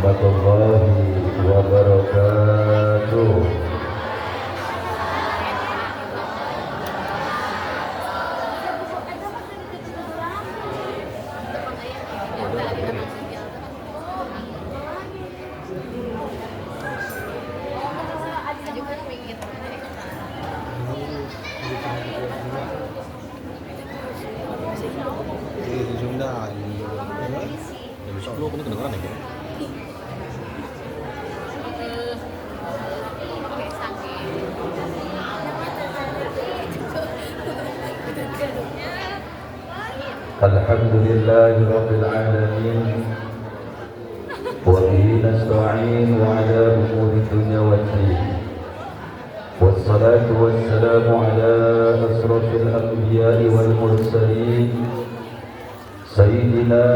warahmatullahi wabarakatuh. Alhamdulillahi rabbil alamin wa bihi nasta'in wa ala umuri dunya waddin wassalatu wassalamu ala asrafil anbiya'i wal mursalin sayyidina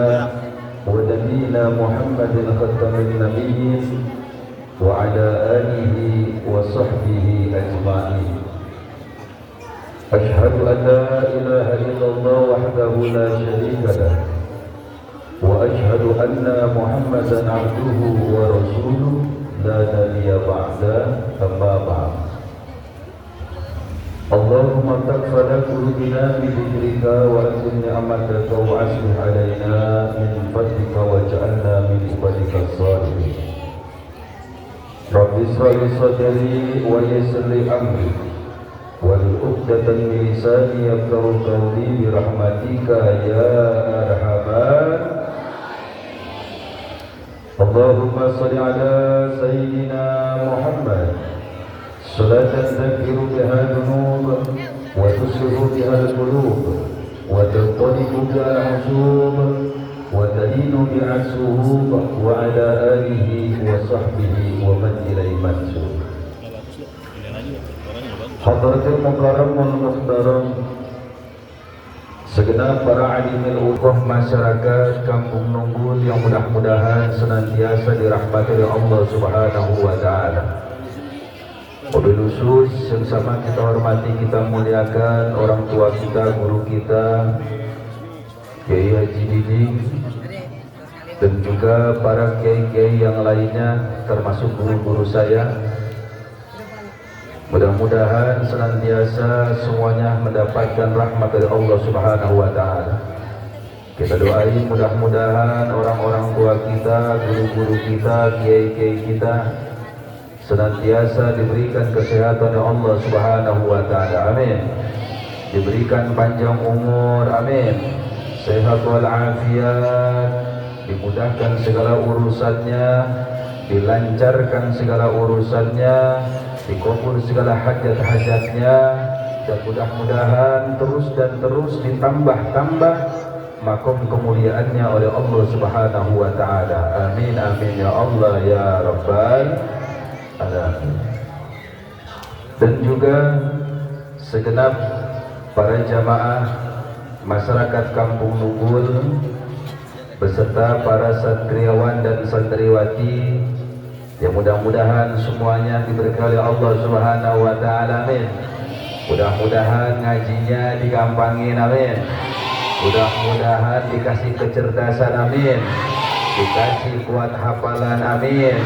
wa nabiyina Muhammadin khatamin nabiyyin wa ala alihi wa sahbihi ajma'in. أشهد أن لا إله إلا الله وحده لا شريك له وأشهد أن محمدا عبده ورسوله لا نبي بعده أما بعد. اللهم تكفل قلوبنا بذكرك وأتم نعمتك وأصلح علينا من فضلك واجعلنا من عبادك الصالحين. رب اشرح لي صدري ويسر لي أمري والعقدة من لساني يفقهوا قولي برحمتك يا أرحم. اللهم صل على سيدنا محمد صلاة تذكر بها الذنوب وتصلح بها القلوب وتنطلق بها الحسوب وتلين بها السهوب وعلى آله وصحبه ومن إليه منسوب. Hadratul Mukarram wal Muhtaram, segenap para alimil ulama masyarakat Kampung Nunggul yang mudah-mudahan senantiasa dirahmati oleh Allah Subhanahu wa taala. Wabil khusus yang sama kita hormati, kita muliakan orang tua kita, guru kita Kiai Haji Diding, dan juga para kiai-kiai yang lainnya termasuk guru-guru saya. Mudah-mudahan senantiasa semuanya mendapatkan rahmat dari Allah Subhanahu wa taala. Kita doain mudah-mudahan orang-orang tua kita, guru-guru kita, kiai-kiai kita senantiasa diberikan kesehatan oleh Allah Subhanahu wa taala. Amin. Diberikan panjang umur, amin. Sehat wal afiat, dimudahkan segala urusannya, dilancarkan segala urusannya, dikabul segala hajat-hajatnya, dan mudah-mudahan terus dan terus ditambah-tambah makom kemuliaannya oleh Allah Subhanahu wa taala. Amin amin ya Allah ya rabbal alamin. Dan juga segenap para jamaah masyarakat Kampung Nunggul beserta para santriawan dan santriwati yang mudah-mudahan semuanya diberkahi oleh Allah Subhanahu wa taala. Amin. Mudah-mudahan ngajinya digampangin, amin. Mudah-mudahan dikasih kecerdasan, amin. Dikasih kuat hafalan, amin.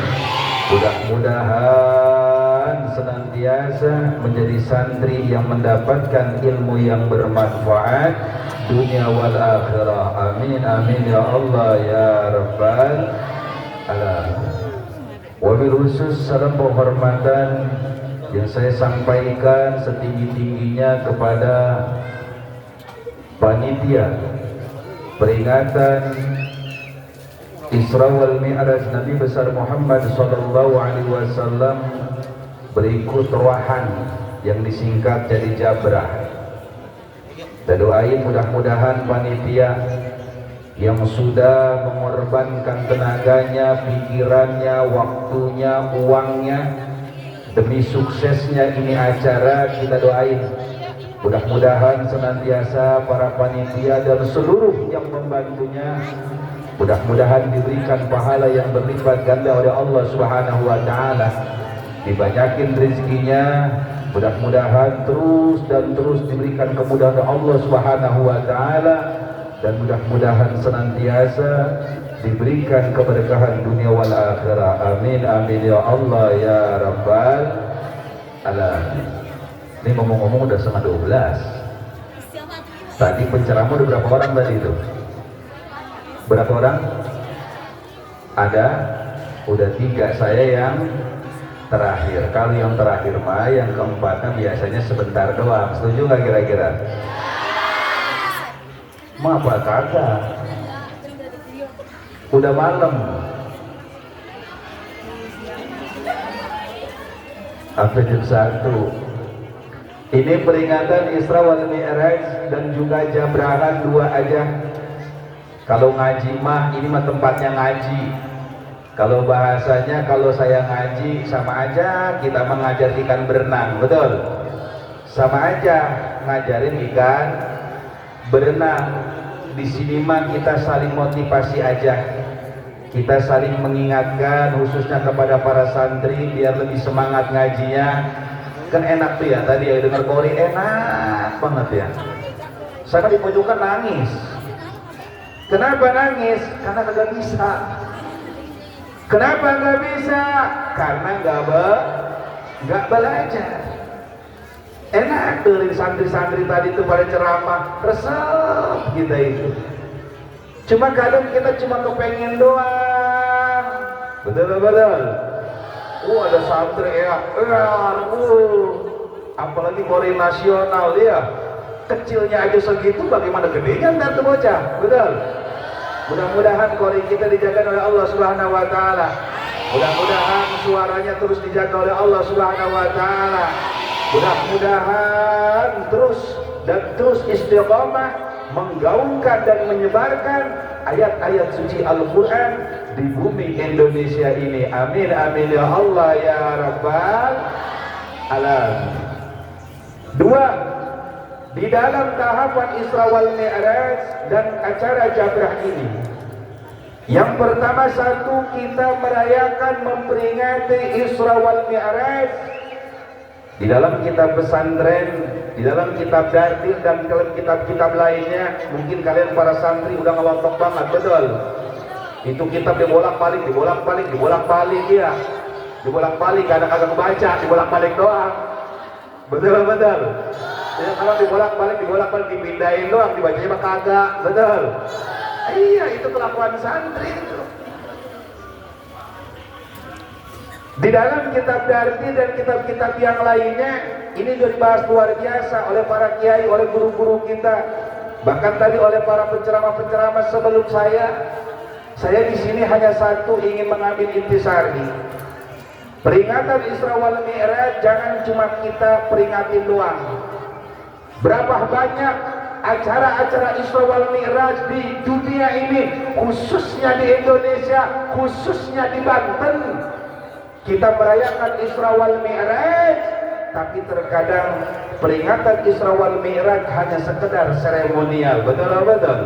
Mudah-mudahan senantiasa menjadi santri yang mendapatkan ilmu yang bermanfaat dunia wal akhirah. Amin amin ya Allah ya rabbal alamin. Wabil khusus salam penghormatan yang saya sampaikan setinggi-tingginya kepada panitia peringatan Isra wal Mi'raj Nabi besar Muhammad sallallahu alaihi wasallam berikut ruahan yang disingkat jadi Jabrah. Kita doain mudah-mudahan panitia yang sudah mengorbankan tenaganya, pikirannya, waktunya, uangnya demi suksesnya ini acara, kita doain mudah-mudahan senantiasa para panitia dan seluruh yang membantunya mudah-mudahan diberikan pahala yang berlipat ganda oleh Allah Subhanahu wa taala, dibanyakin rezekinya, mudah-mudahan terus dan terus diberikan kemudahan oleh Allah Subhanahu wa taala, dan mudah-mudahan senantiasa diberikan keberkahan dunia wal akhirah. Amin amin ya Allah ya rabbal alamin. Ini ngomong-ngomong udah setengah 12. Tadi penceramah udah berapa orang tadi itu? Berapa orang? Ada? Udah 3, saya yang terakhir. Kalau yang terakhir mah, yang keempatnya biasanya sebentar doang. Setuju nggak kira-kira? Mah apa kagak? Udah malam. Sampai jam 1. Ini peringatan Isra wal Mi'raj dan juga jabrahan 2 aja. Kalau ngaji mah, ini mah tempatnya ngaji. Kalau bahasanya, kalau saya ngaji sama aja kita mengajar ikan berenang, betul? Sama aja ngajarin ikan berenang. Di sini mah kita saling motivasi aja. Kita saling mengingatkan, khususnya kepada para santri biar lebih semangat ngajinya. Kan enak tuh ya, tadi ya dengar kori enak banget ya. Saya di pojokan nangis. Kenapa nangis? Karena kagak bisa. Kenapa nggak bisa? Karena nggak belajar. Enak tuh santri-santri tadi tuh pada ceramah, resep kita itu. Cuma kadang kita cuma kepengen doang. Betul. Ada santri ya, apalagi Korea nasional dia. Kecilnya aja segitu, bagaimana gedenya ntar tuh bocah, betul. Mudah-mudahan kori kita dijaga oleh Allah Subhanahu wa taala. Mudah-mudahan suaranya terus dijaga oleh Allah Subhanahu wa taala. Mudah-mudahan terus istiqomah menggaungkan dan menyebarkan ayat-ayat suci Al-Qur'an di bumi Indonesia ini. Amin amin ya Allah ya rabbal alamin. 2. Di dalam tahapan Isra wal Mi'raj dan acara jabrah ini, yang pertama, 1, kita merayakan memperingati Isra wal Mi'raj. Di dalam kitab pesantren, di dalam kitab Dardir dan dalam kitab-kitab lainnya, mungkin kalian para santri udah ngelontok banget, betul? Itu kitab dibolak-balik ya. Dibolak-balik, kadang-kadang baca, dibolak-balik doang. Betul. Ya, kalau dibolak-balik dipindahin doang, dibacanya mah kagak, betul. Iya, itu kelakuan santri itu. Di dalam kitab Dardir dan kitab-kitab yang lainnya, ini sudah dibahas luar biasa oleh para kiai, oleh guru-guru kita. Bahkan tadi oleh para penceramah-penceramah sebelum saya di sini hanya satu ingin mengambil intisari. Peringatan Isra wal Mi'raj jangan cuma kita peringatin doang. Berapa banyak acara-acara Isra wal Mi'raj di dunia ini, khususnya di Indonesia, khususnya di Banten. Kita merayakan Isra wal Mi'raj, tapi terkadang peringatan Isra wal Mi'raj hanya sekedar seremonial, betul.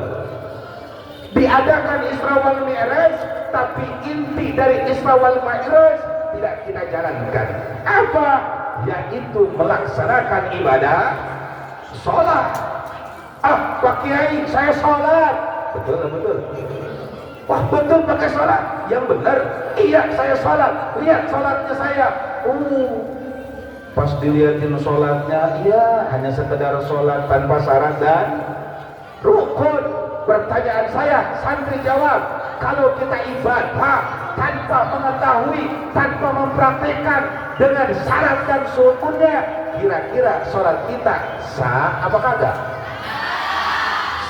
Diadakan Isra wal Mi'raj, tapi inti dari Isra wal Mi'raj tidak kita jalankan. Apa? Yaitu melaksanakan ibadah sholat. Pak Kiai, saya sholat. Betul. Wah, betul pakai sholat. Yang benar. Iya, saya sholat. Lihat sholatnya saya. Pas dilihatin sholatnya, iya, hanya sekedar sholat tanpa syarat dan rukun. Pertanyaan saya, santri jawab, kalau kita ibadah tanpa mengetahui, tanpa mempraktekkan dengan syarat dan rukunnya, kira-kira sholat kita sah apa kagak?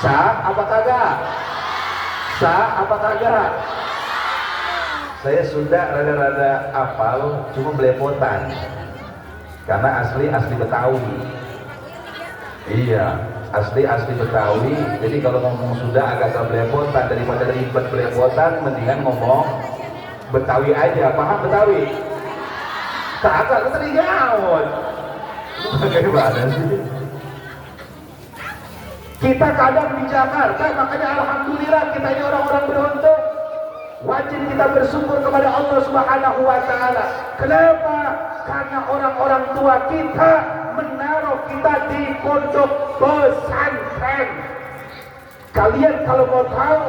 Sah apa kagak? Sah apa kagak? Saya sudah rada-rada hafal, cuma belepotan karena asli Betawi. Iya, asli Betawi. Jadi kalau ngomong sudah agak belepotan, daripada ribet belepotan, mendingan ngomong Betawi aja. Paham Betawi? Kagak, tadi jawab. Bagaimana sih? Kita kadang di Jakarta, makanya alhamdulillah kita ini orang-orang beruntung. Wajib kita bersyukur kepada Allah Subhanahu wa taala. Kenapa? Karena orang-orang tua kita menaruh kita di pondok pesantren. Kalian kalau mau tahu,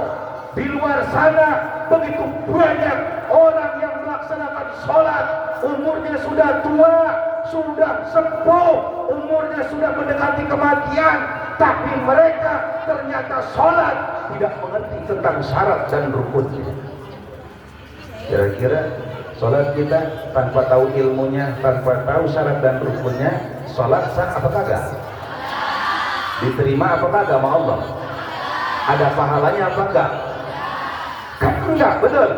Di luar sana begitu banyak orang yang melaksanakan sholat, umurnya sudah tua, sudah sepuh, umurnya sudah mendekati kematian, tapi mereka ternyata sholat tidak mengerti tentang syarat dan rukunnya. Kira-kira sholat kita tanpa tahu ilmunya, tanpa tahu syarat dan rukunnya, sholat sah apa kagak? Diterima apa kagak sama Allah? Ada pahalanya apa enggak? Kan enggak, betul.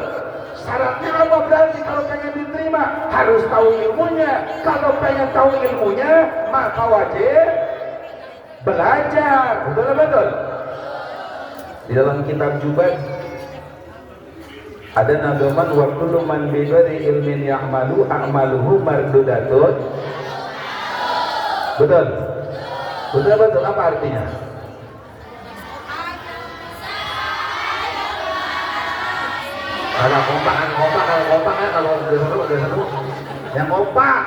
Syaratnya apa berarti kalau pengen diterima? Harus tahu ilmunya. Kalau pengen tahu ilmunya, maka wajib belajar. Betul. Di dalam kitab Jubat ada nagaman wa kullu man bi ghairi ilmin ya'malu a'maluhu mardudatun. Betul. Betul apa artinya? Kalau kompak kan kalau udah seru yang kompak.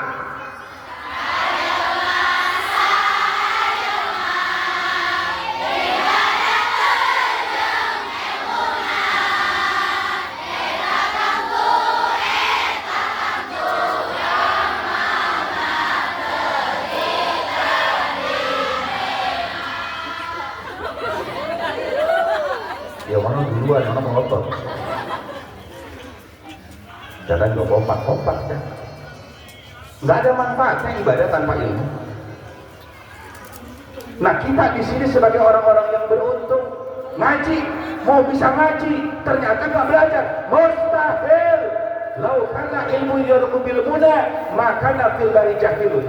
Ya mana duluan, mana mau ngotot. Jangan gak kompak ya. Nggak ada manfaatnya ibadah tanpa ilmu. Nah kita di sini sebagai orang-orang yang beruntung ngaji, mau bisa ngaji, ternyata nggak belajar, mustahil. Lau kana ilmu yurku bil muda, maka nafil bari jahilun.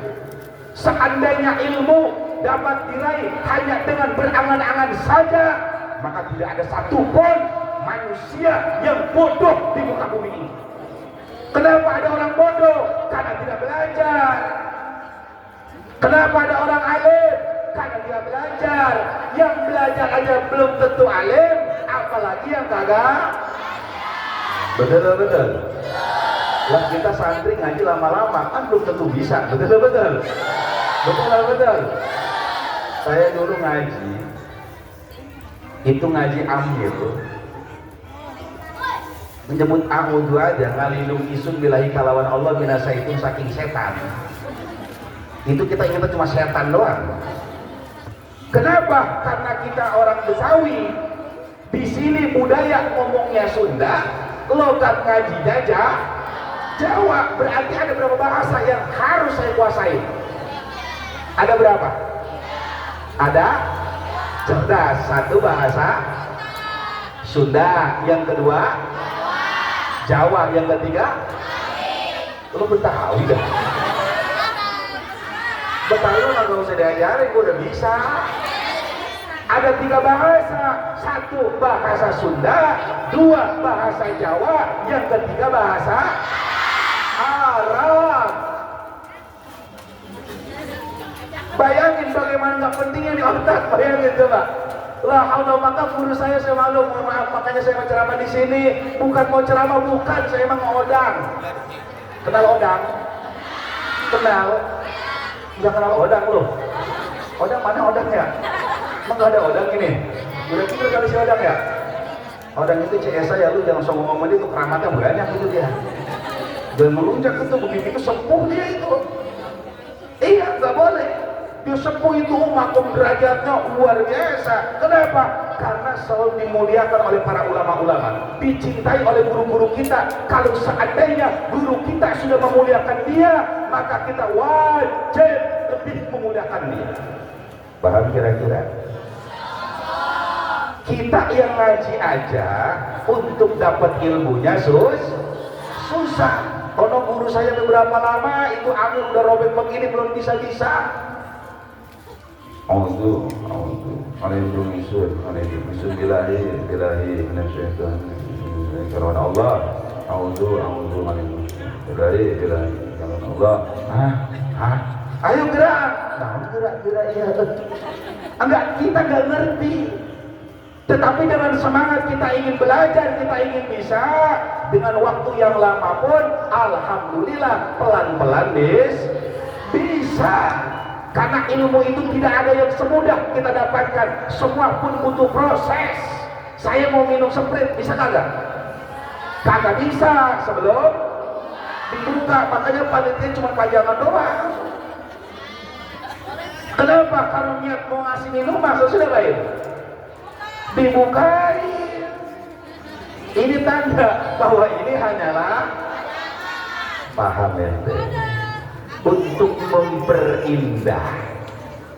Seandainya ilmu dapat diraih hanya dengan berangan-angan saja, maka tidak ada satupun manusia yang bodoh di muka bumi ini. Kenapa ada orang bodoh? Karena tidak belajar. Kenapa ada orang alim? Karena dia belajar. Yang belajar aja belum tentu alim, apalagi yang kagak. Betul. Lah kita santri ngaji lama-lama kan belum tentu bisa. Betul. Saya dulu ngaji, itu ngaji ambil, menyebut a'udzu aja ngalilung isun billahi kalawan Allah binasa itu saking setan. Itu kita ingat cuma setan doang. Kenapa? Karena kita orang Betawi. Di sini budaya ngomongnya Sunda, logat ngajinya Jawa. Berarti ada berapa bahasa yang harus saya kuasai? Ada berapa? Ada cerdas, satu bahasa Sunda, yang kedua Jawa, yang ketiga lo Betawi dah. Betawi lo nggak usah diajarin, gue udah bisa. Ada 3 bahasa, 1 bahasa Sunda, 2 bahasa Jawa, yang ketiga bahasa Arab. Bayangin bagaimana nggak pentingnya di otak, bayangin coba. Lah Allah, maka guru saya malu, mohon maaf, makanya saya mau ceramah di sini. Bukan mau ceramah, bukan, saya emang mau odang. Kenal odang? Kenal? Nggak kenal odang loh. Odang mana odangnya? Emang nggak ada odang ini? Udah tidur kali si odang ya? Odang itu CS ya, lu jangan sombong ngomong dia, itu keramatnya banyak itu dia. Jangan melunjak itu, begitu sepuh dia itu. Iya, nggak boleh. Dia sepuh itu makom derajatnya luar biasa. Kenapa? Karena selalu dimuliakan oleh para ulama-ulama, dicintai oleh guru-guru kita. Kalau seandainya guru kita sudah memuliakan dia, maka kita wajib lebih memuliakan dia. Paham kira-kira? Kita yang ngaji aja untuk dapat ilmunya susah. Kalau guru saya beberapa lama itu angin udah robek begini belum bisa-bisa. A'udzu billahi minasyaitonir rajim. Kalawan Allah, a'udzu billahi kalawan Allah. Ayo gerak. Nah, gerak ya. Enggak, kita enggak ngerti. Tetapi dengan semangat kita ingin belajar, kita ingin bisa, dengan waktu yang lama pun alhamdulillah pelan-pelan bisa. Karena ilmu itu tidak ada yang semudah kita dapatkan, semua pun butuh proses. Saya mau minum Sprite, bisa kagak? Kagak bisa sebelum dibuka, makanya panitia cuma pajangan doang. Kenapa? Kalau niat mau ngasih minuman, sudah baik dibukain. Ini tanda bahwa ini hanyalah paham ente untuk memperindah.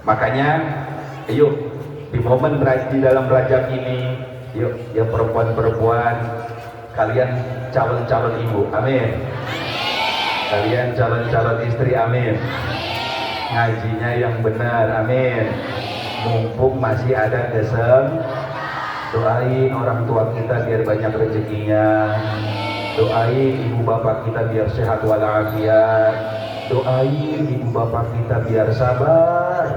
Makanya yuk di momen di dalam Rajab ini, yuk ya perempuan-perempuan, kalian calon-calon ibu, amin. Kalian calon-calon istri, amin. Ngajinya yang benar, amin. Mumpung masih ada doain orang tua kita biar banyak rezekinya, doain ibu bapak kita biar sehat walafiat, doain ibu bapak kita biar sabar,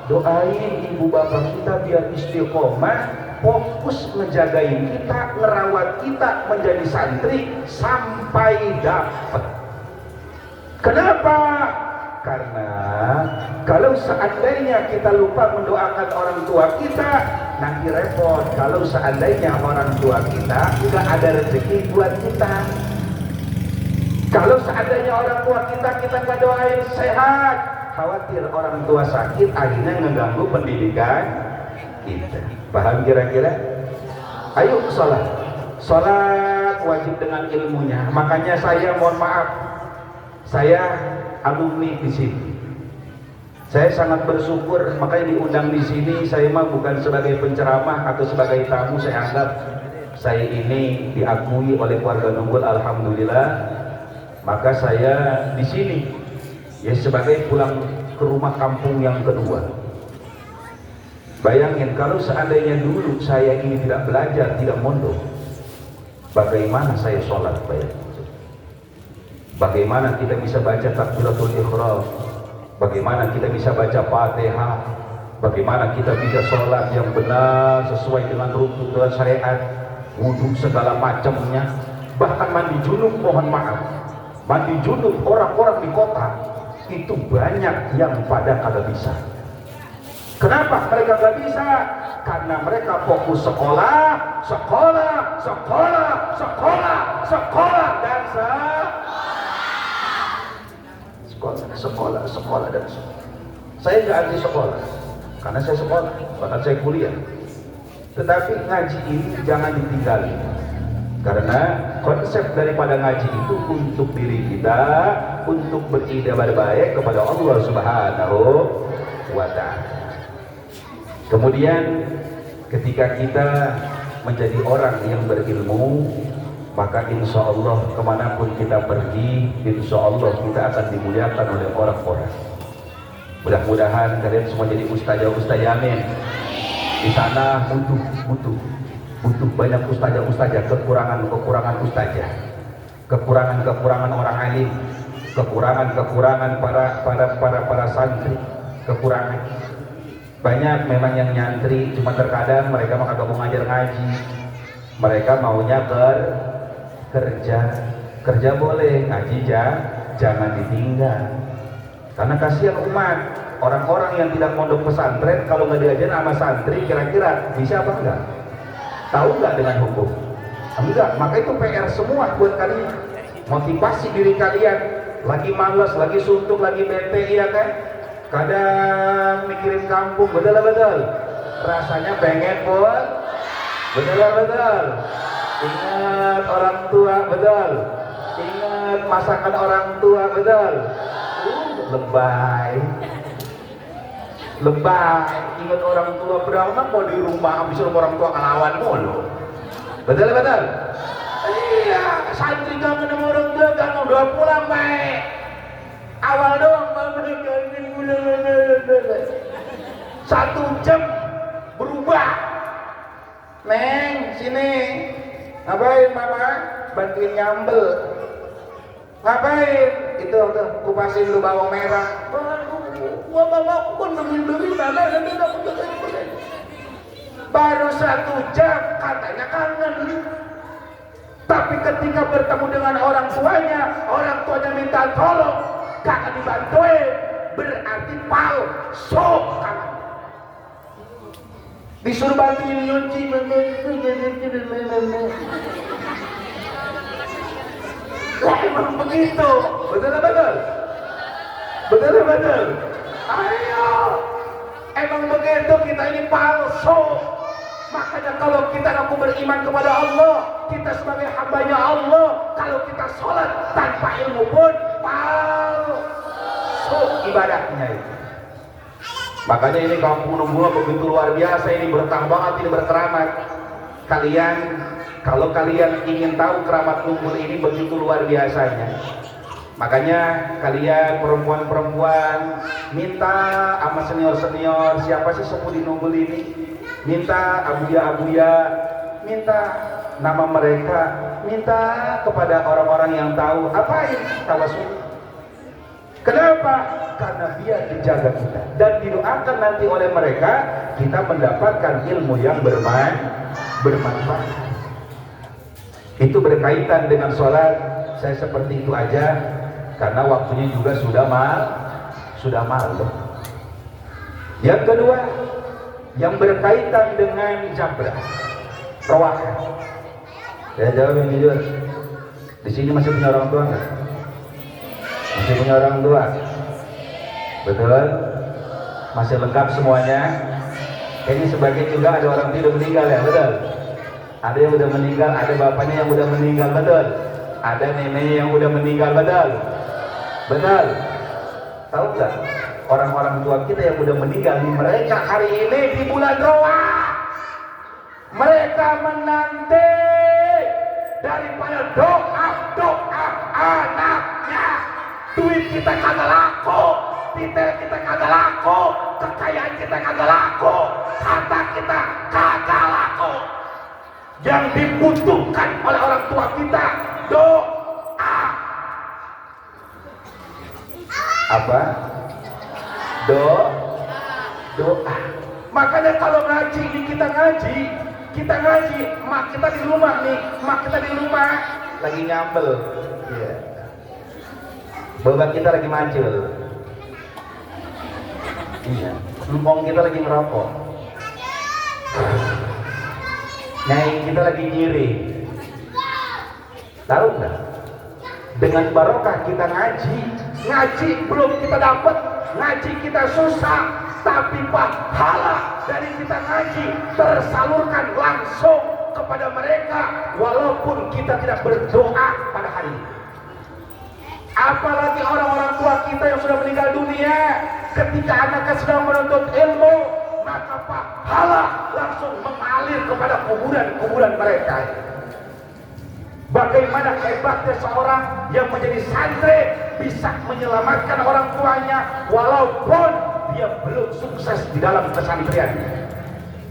doain ibu bapak kita biar istiqomah, fokus ngejagain kita, ngerawat kita menjadi santri sampai dapat. Kenapa? Karena kalau seandainya kita lupa mendoakan orang tua kita, nanti repot. Kalau seandainya orang tua kita nggak ada rezeki buat kita, kalau seandainya orang tua kita nggak doain sehat, khawatir orang tua sakit akhirnya ngeganggu pendidikan kita. Paham kira-kira? Ayo sholat wajib dengan ilmunya. Makanya saya mohon maaf, saya alumni di sini. Saya sangat bersyukur, makanya diundang di sini. Saya mah bukan sebagai penceramah atau sebagai tamu. Saya anggap saya ini diakui oleh keluarga Nunggul, alhamdulillah. Maka saya di sini ya sebagai pulang ke rumah kampung yang kedua. Bayangin kalau seandainya dulu saya ini tidak belajar, tidak mondok, bagaimana saya sholat? Bagaimana kita bisa baca takbiratul ihram? Bagaimana kita bisa baca Fatihah? Bagaimana kita bisa sholat yang benar sesuai dengan rukun dan syariat, wudhu segala macamnya, bahkan mandi junub, mohon maaf, mandi junub orang-orang di kota itu banyak yang pada kagak bisa. Kenapa mereka gak bisa? Karena mereka fokus sekolah dan sekolah dan sekolah. Saya nggak anti sekolah, karena saya sekolah, bahkan saya kuliah. Tetapi ngaji ini jangan ditinggali, karena konsep daripada ngaji itu untuk diri kita, untuk beribadah baik kepada Allah Subhanahu wa Ta'ala. Kemudian ketika kita menjadi orang yang berilmu, maka insya Allah kemanapun kita pergi, insya Allah kita akan dimuliakan oleh orang-orang. Mudah-mudahan kalian semua jadi ustazah, amin. Di sana butuh banyak ustazah, kekurangan ustazah, kekurangan orang alim, kekurangan para santri, kekurangan. Banyak memang yang nyantri, cuma terkadang mereka mah kagak mau ngajar ngaji, mereka maunya kerja boleh, ngaji jangan ditinggal. Karena kasihan umat, orang-orang yang tidak mondok pesantren kalau nggak diajar sama santri, kira-kira bisa apa enggak? Tahu nggak dengan hukum? Enggak, maka itu PR semua buat kalian. Motivasi diri kalian, lagi malas, lagi suntuk, lagi bete, ya kan? Kadang mikirin kampung, betul. Rasanya pengen buat, betul. Ingat orang tua, betul. Ingat masakan orang tua, betul. Lebay. Ingat orang tua, berapa mau di rumah habis orang tua ngelawan mulu. Betul. Iya, santri kangen sama orang tua, kangen udah pulang baik. Awal doang bangun kangen bulan 1 jam berubah. Neng, sini. Ngapain mama? Bantuin nyambel. Ngapain? Itu kupasin lu bawang merah. Gua pun beli mama nanti baru 1 jam katanya kangen. Tapi ketika bertemu dengan orang tuanya minta tolong, kagak dibantuin, berarti palsu kangen. disuruh bantuin nyuci. Lah emang begitu. Betul betul. Betul betul. Ayo. Emang begitu, kita ini palsu. Makanya kalau kita ngaku beriman kepada Allah, kita sebagai hambanya Allah, kalau kita sholat tanpa ilmu pun palsu ibadahnya itu. Makanya ini kampung Nunggul begitu luar biasa, ini berkah banget, ini berkeramat. Kalau kalian ingin tahu keramat Nunggul ini begitu luar biasanya, makanya kalian perempuan-perempuan minta sama senior-senior, siapa sih sepuh di Nunggul ini, minta abuya-abuya, minta nama mereka, minta kepada orang-orang yang tahu. Apain tawasul? Kenapa? Karena biar dijaga kita dan didoakan nanti oleh mereka, kita mendapatkan ilmu yang bermanfaat. Itu berkaitan dengan sholat. Saya seperti itu aja karena waktunya juga sudah malam. Yang kedua, yang berkaitan dengan jabrah, rawahan. Ya, jawab yang jujur. Di sini masih punya orang tua nggak? Masih punya orang tua? Betul? Masih lengkap semuanya? Ini sebagian juga ada orang tidak meninggal ya, betul? Ada yang udah meninggal, ada bapaknya yang udah meninggal, betul? Ada neneknya yang udah meninggal, betul? Betul? Tahu nggak? Orang-orang tua kita yang udah meninggal, mereka hari ini di bulan Roah, mereka menanti daripada doa anaknya. Duit kita kagak laku, titel kita kagak laku, kekayaan kita kagak laku, harta kita kagak laku. Yang dibutuhkan oleh orang tua kita doa. Apa? Doa. Makanya kalau ngaji ini kita ngaji, mak kita di rumah nih, lagi nyambel. Yeah. Bapak kita lagi mancil. Iya. Lumpong kita lagi ngerokok. Nyai kita lagi nyiri. Tahu nggak? Dengan barokah kita ngaji belum kita dapat, ngaji kita susah, tapi pahala dari kita ngaji tersalurkan langsung kepada mereka, walaupun kita tidak berdoa pada hari ini. Apalagi orang-orang tua kita yang sudah meninggal dunia, ketika anaknya sedang menuntut ilmu, maka pahala langsung mengalir kepada kuburan mereka. Bagaimana hebatnya seorang yang menjadi santri bisa menyelamatkan orang tuanya walaupun dia belum sukses di dalam pesantren.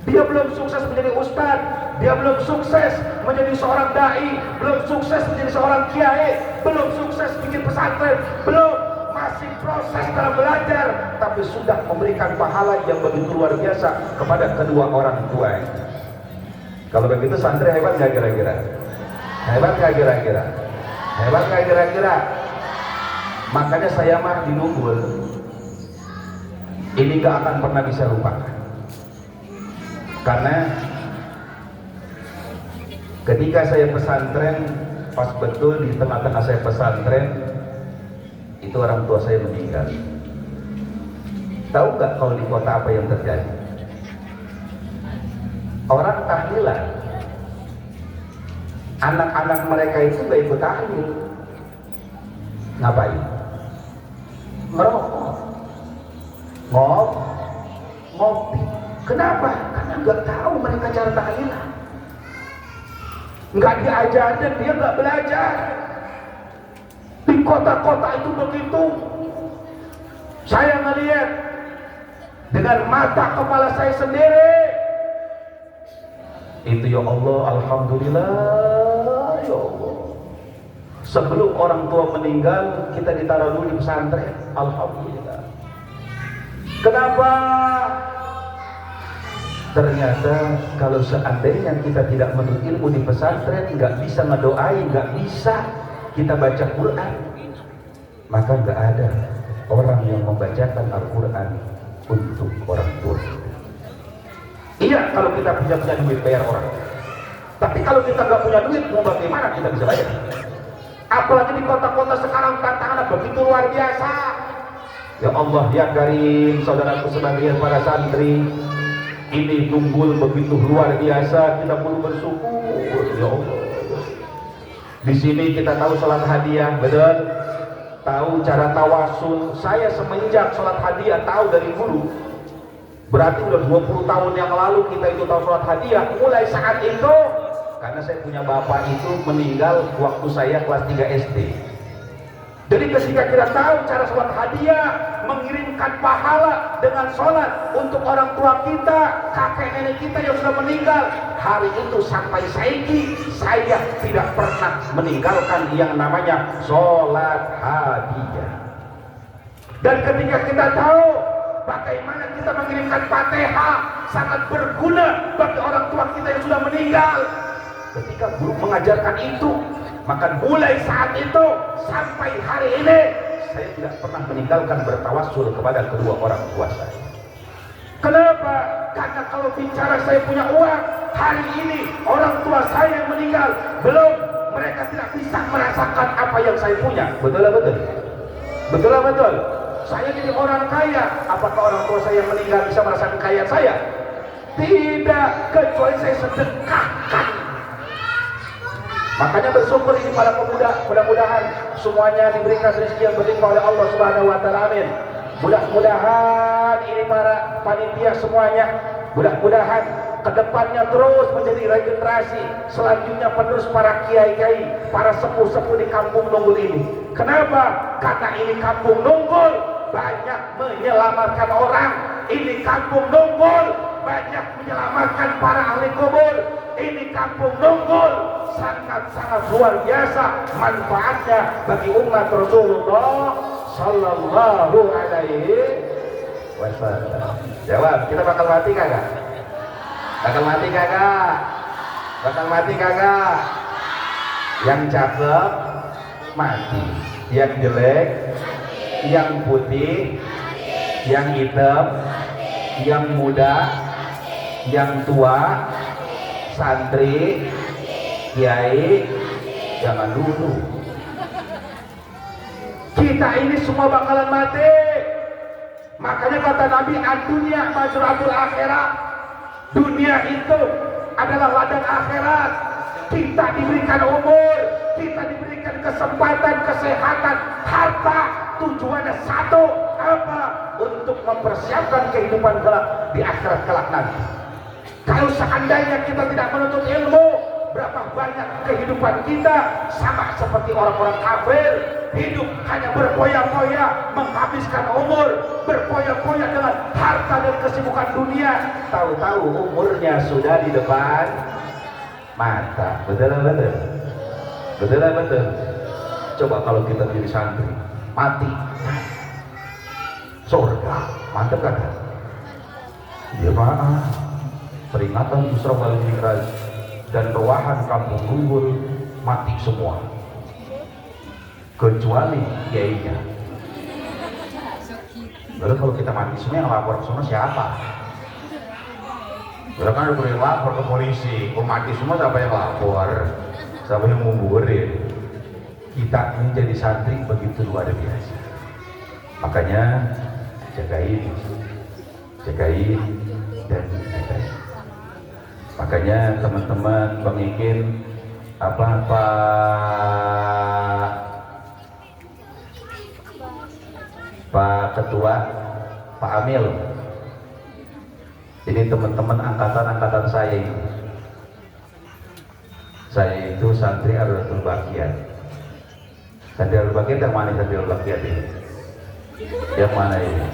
Dia belum sukses menjadi ustaz, dia belum sukses menjadi seorang dai, belum sukses menjadi seorang kiai, belum sukses bikin pesantren, belum, masih proses dalam belajar, tapi sudah memberikan pahala yang begitu luar biasa kepada kedua orang tuanya. Kalau begitu santri hebat nggak kira-kira? Hebat nggak kira-kira? Hebat nggak kira-kira? Makanya saya mah di Nunggul ini gak akan pernah bisa lupakan. Karena ketika saya pesantren, pas betul di tengah-tengah saya pesantren, itu orang tua saya meninggal. Tahu nggak kalau di kota apa yang terjadi? Orang tahlilan, anak-anak mereka itu nggak ikut tahlil. Ngapain? Merokok, ngopi. Kenapa? Karena nggak tahu mereka cara tahlilan. Nggak diajarin, dia nggak belajar. Di kota-kota itu begitu. Saya ngelihat dengan mata kepala saya sendiri. Itu ya Allah, alhamdulillah ya Allah. Sebelum orang tua meninggal, kita ditaruh dulu di pesantren. Alhamdulillah. Kenapa? Ternyata kalau seandainya kita tidak menuntut ilmu di pesantren, nggak bisa ngedoain, nggak bisa kita baca Quran, maka nggak ada orang yang membacakan Al-Quran untuk orang tua. Iya, kalau kita punya duit bayar orang. Tapi kalau kita nggak punya duit, mau bagaimana kita bisa bayar? Apalagi di kota-kota sekarang tantangannya begitu luar biasa. Ya Allah ya Karim, saudaraku sebagian para santri, ini tunggul begitu luar biasa, kita perlu bersyukur. Ya Allah. Di sini kita tahu sholat hadiah, betul? Tahu cara tawasul. Saya semenjak sholat hadiah tahu dari guru. Berarti udah 20 tahun yang lalu kita itu tahu sholat hadiah. Mulai saat itu, karena saya punya bapak itu meninggal waktu saya kelas 3 SD. Jadi ketika kita tahu cara sholat hadiah, mengirimkan pahala dengan sholat untuk orang tua kita, kakek nenek kita yang sudah meninggal, hari itu sampai saiki saya tidak pernah meninggalkan yang namanya sholat hadiah. Dan ketika kita tahu bagaimana kita mengirimkan Fatihah sangat berguna bagi orang tua kita yang sudah meninggal, ketika guru mengajarkan itu, maka mulai saat itu sampai hari ini saya tidak pernah meninggalkan bertawassul kepada kedua orang tua saya. Kenapa? Karena kalau bicara saya punya uang, hari ini orang tua saya yang meninggal, belum, mereka tidak bisa merasakan apa yang saya punya. Betul lah betul? Betul lah betul? Saya jadi orang kaya, apakah orang tua saya yang meninggal bisa merasakan kaya saya? Tidak, kecuali saya sedekahkan. Makanya bersyukur ini para pemuda, mudah-mudahan semuanya diberikan rezeki yang berlimpah oleh Allah Subhanahu wa taala. Amin. Mudah-mudahan ini para panitia semuanya, mudah-mudahan kedepannya terus menjadi regenerasi, selanjutnya penerus para kiai-kiai, para sepuh-sepuh di Kampung Nunggul ini. Kenapa? Karena ini Kampung Nunggul banyak menyelamatkan orang. Ini Kampung Nunggul banyak menyelamatkan para ahli kubur. Ini Kampung Nunggul sangat-sangat luar biasa manfaatnya bagi umat Rasulullah Sallallahu Alaihi Wasallam. Jawab, kita bakal mati kagak? Bakal mati kagak? Bakal mati kagak? Yang cakep mati, yang jelek, yang putih, yang hitam, yang muda, yang tua, santri, kiai, jangan dulu. Kita ini semua bakalan mati. Makanya kata Nabi, ad-dunya mazratul akhirah. Dunia itu adalah ladang akhirat. Kita diberikan umur, kita diberikan kesempatan, kesehatan, harta. Tujuannya satu, apa? Untuk mempersiapkan kehidupan kelak di akhirat kelak nanti. Kalau seandainya kita tidak menuntut ilmu, berapa banyak kehidupan kita sama seperti orang-orang kafir, hidup hanya berpoya-poya, menghabiskan umur, berpoya-poya dengan harta dan kesibukan dunia. Tahu-tahu umurnya sudah di depan mata. Betul betul. Betul betul. Coba kalau kita jadi santri, mati, surga, mantap kan? Ya maaf. Peringatan Isra wal Mi'raj dan ruahan Kampung Nunggul mati semua kecuali kiainya. Lalu kalau kita mati semua, yang lapor ke sana siapa? Lalu kan boleh lapor ke polisi. Kalau mati semua siapa yang lapor? Siapa yang nguburin? Kita ini jadi santri begitu luar biasa. Makanya jagain dan jagain. Makanya teman-teman pengikin Pak Ketua, Pak Amil, ini teman-teman angkatan saya ini. Saya itu santri Ardhatul Baqiyat. Santri Ardhatul Baqiyat yang mana santri Ardhatul Baqiyat ini? Yang mana ini?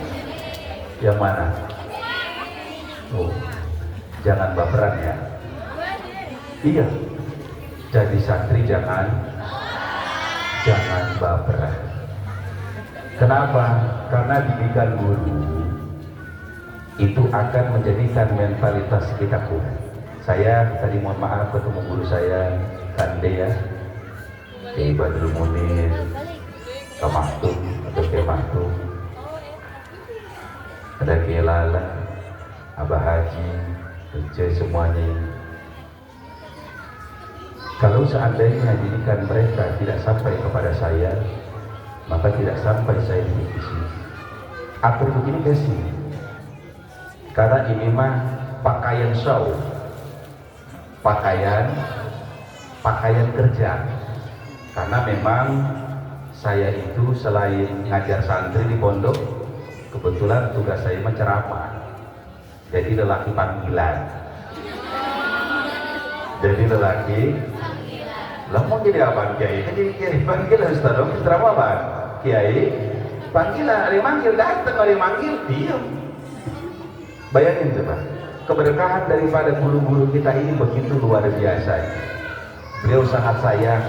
Yang mana? Oh. Jangan baperan ya. Iya. Jadi santri jangan baperan. Kenapa? Karena didikan guru itu akan menjadikan mentalitas kita kuat. Saya tadi mohon maaf ketemu guru saya Kande ya, di Badrul Munir, Kemaktum atau Kemaktum, ada Kelala, Abah Haji, kerja semuanya ini. Kalau seandainya didikan mereka tidak sampai kepada saya, maka tidak sampai saya di sini. Atur begini kasih, karena ini mah pakaian show, pakaian kerja. Karena memang saya itu selain ngajar santri di pondok, kebetulan tugas saya menceramah. Jadi lelaki panggilan. Jadi lelaki. Lah mau jadi apa kiai? Kan jadi kiai panggilan Ustaz. Dong ceramah apa? Kiai panggilan, ada yang manggil datang, ada yang manggil diam. Bayangin coba, keberkahan daripada guru-guru kita ini begitu luar biasa. Beliau sangat sayang,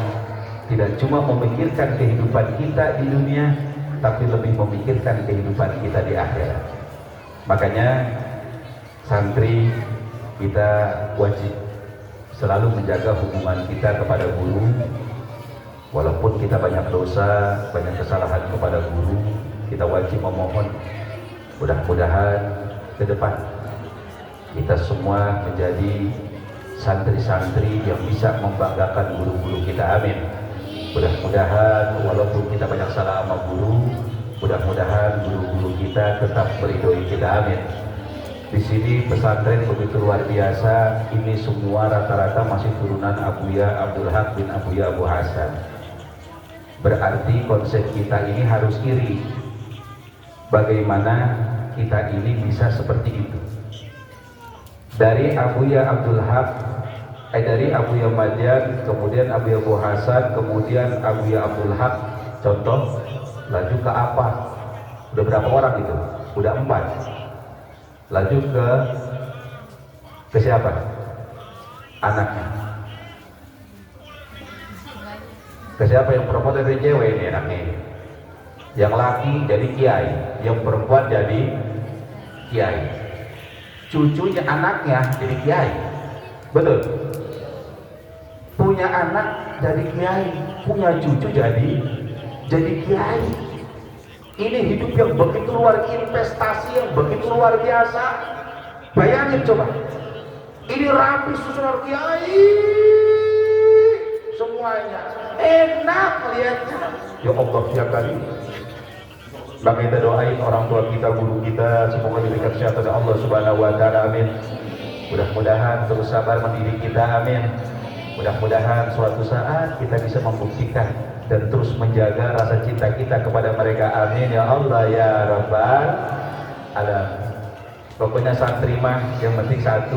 tidak cuma memikirkan kehidupan kita di dunia, tapi lebih memikirkan kehidupan kita di akhirat. Makanya santri kita wajib selalu menjaga hubungan kita kepada guru. Walaupun kita banyak dosa, banyak kesalahan kepada guru, kita wajib memohon mudah-mudahan ke depan kita semua menjadi santri-santri yang bisa membanggakan guru-guru kita. Amin. Mudah-mudahan walaupun kita banyak salah sama guru, mudah-mudahan guru-guru kita tetap meridhoi kita. Amin. Di sini pesantren begitu luar biasa. Ini semua rata-rata masih turunan Abuya Abdul Haq bin Abuya Abu Hasan. Berarti konsep kita ini harus iri. Bagaimana kita ini bisa seperti itu? Dari Abuya Abdul Haq, dari Abuya Madian, kemudian Abuya Abu Hasan, kemudian Abuya Abdul Haq. Contoh, laju ke apa? Udah berapa orang itu? Udah 4. Laju ke siapa? Anaknya. Ke siapa yang perempuan dari cewek ini anaknya? Yang laki jadi kiai, yang perempuan jadi kiai. Cucunya anaknya jadi kiai. Betul. Punya anak jadi kiai, punya cucu jadi kiai. Ini hidup yang begitu luar, investasi yang begitu luar biasa. Bayangin coba, ini rapi susunan kiai, semuanya enak lihatnya. Ya Allah setiap kali. Maka kita doain orang tua kita, guru kita, semoga diberikan kesehatan Allah Subhanahu Wa Taala. Amin. Mudah-mudahan terus sabar mendidik kita. Amin. Mudah-mudahan suatu saat kita bisa membuktikan dan terus menjaga rasa cinta kita kepada mereka. Amin ya Allah ya Rabbal Alamin. Pokoknya santri mah yang penting satu,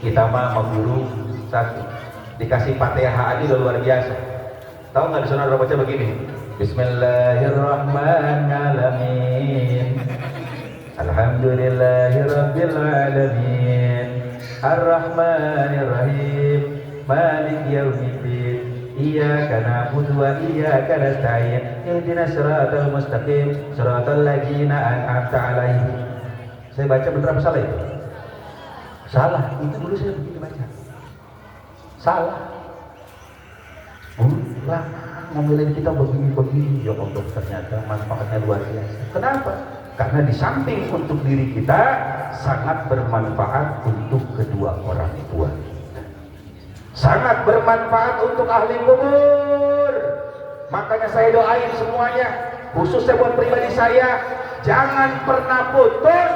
kita mah sama guru satu. Dikasih Fatihah aja udah luar biasa. Tahu nggak di sana orang baca begini? Bismillahirrahmanirrahim. Alhamdulillahirabbil alamin. Ar-Rahmanirrahim. Malik yaumiddin. Iyyaka na'budu wa iyyaka nasta'in. Ihdinas siratal mustaqim, siratal ladzina an'amta 'alaihim. Saya baca benar apa salah itu? Salah. Itu dulu saya begitu baca. Salah. Lama ngomongin kita begini-begini. Ya Allah, ternyata manfaatnya luar biasa. Kenapa? Karena di samping untuk diri kita, sangat bermanfaat untuk kedua orang tua. Sangat bermanfaat untuk ahli kubur. Makanya saya doain semuanya, khususnya buat pribadi saya, jangan pernah putus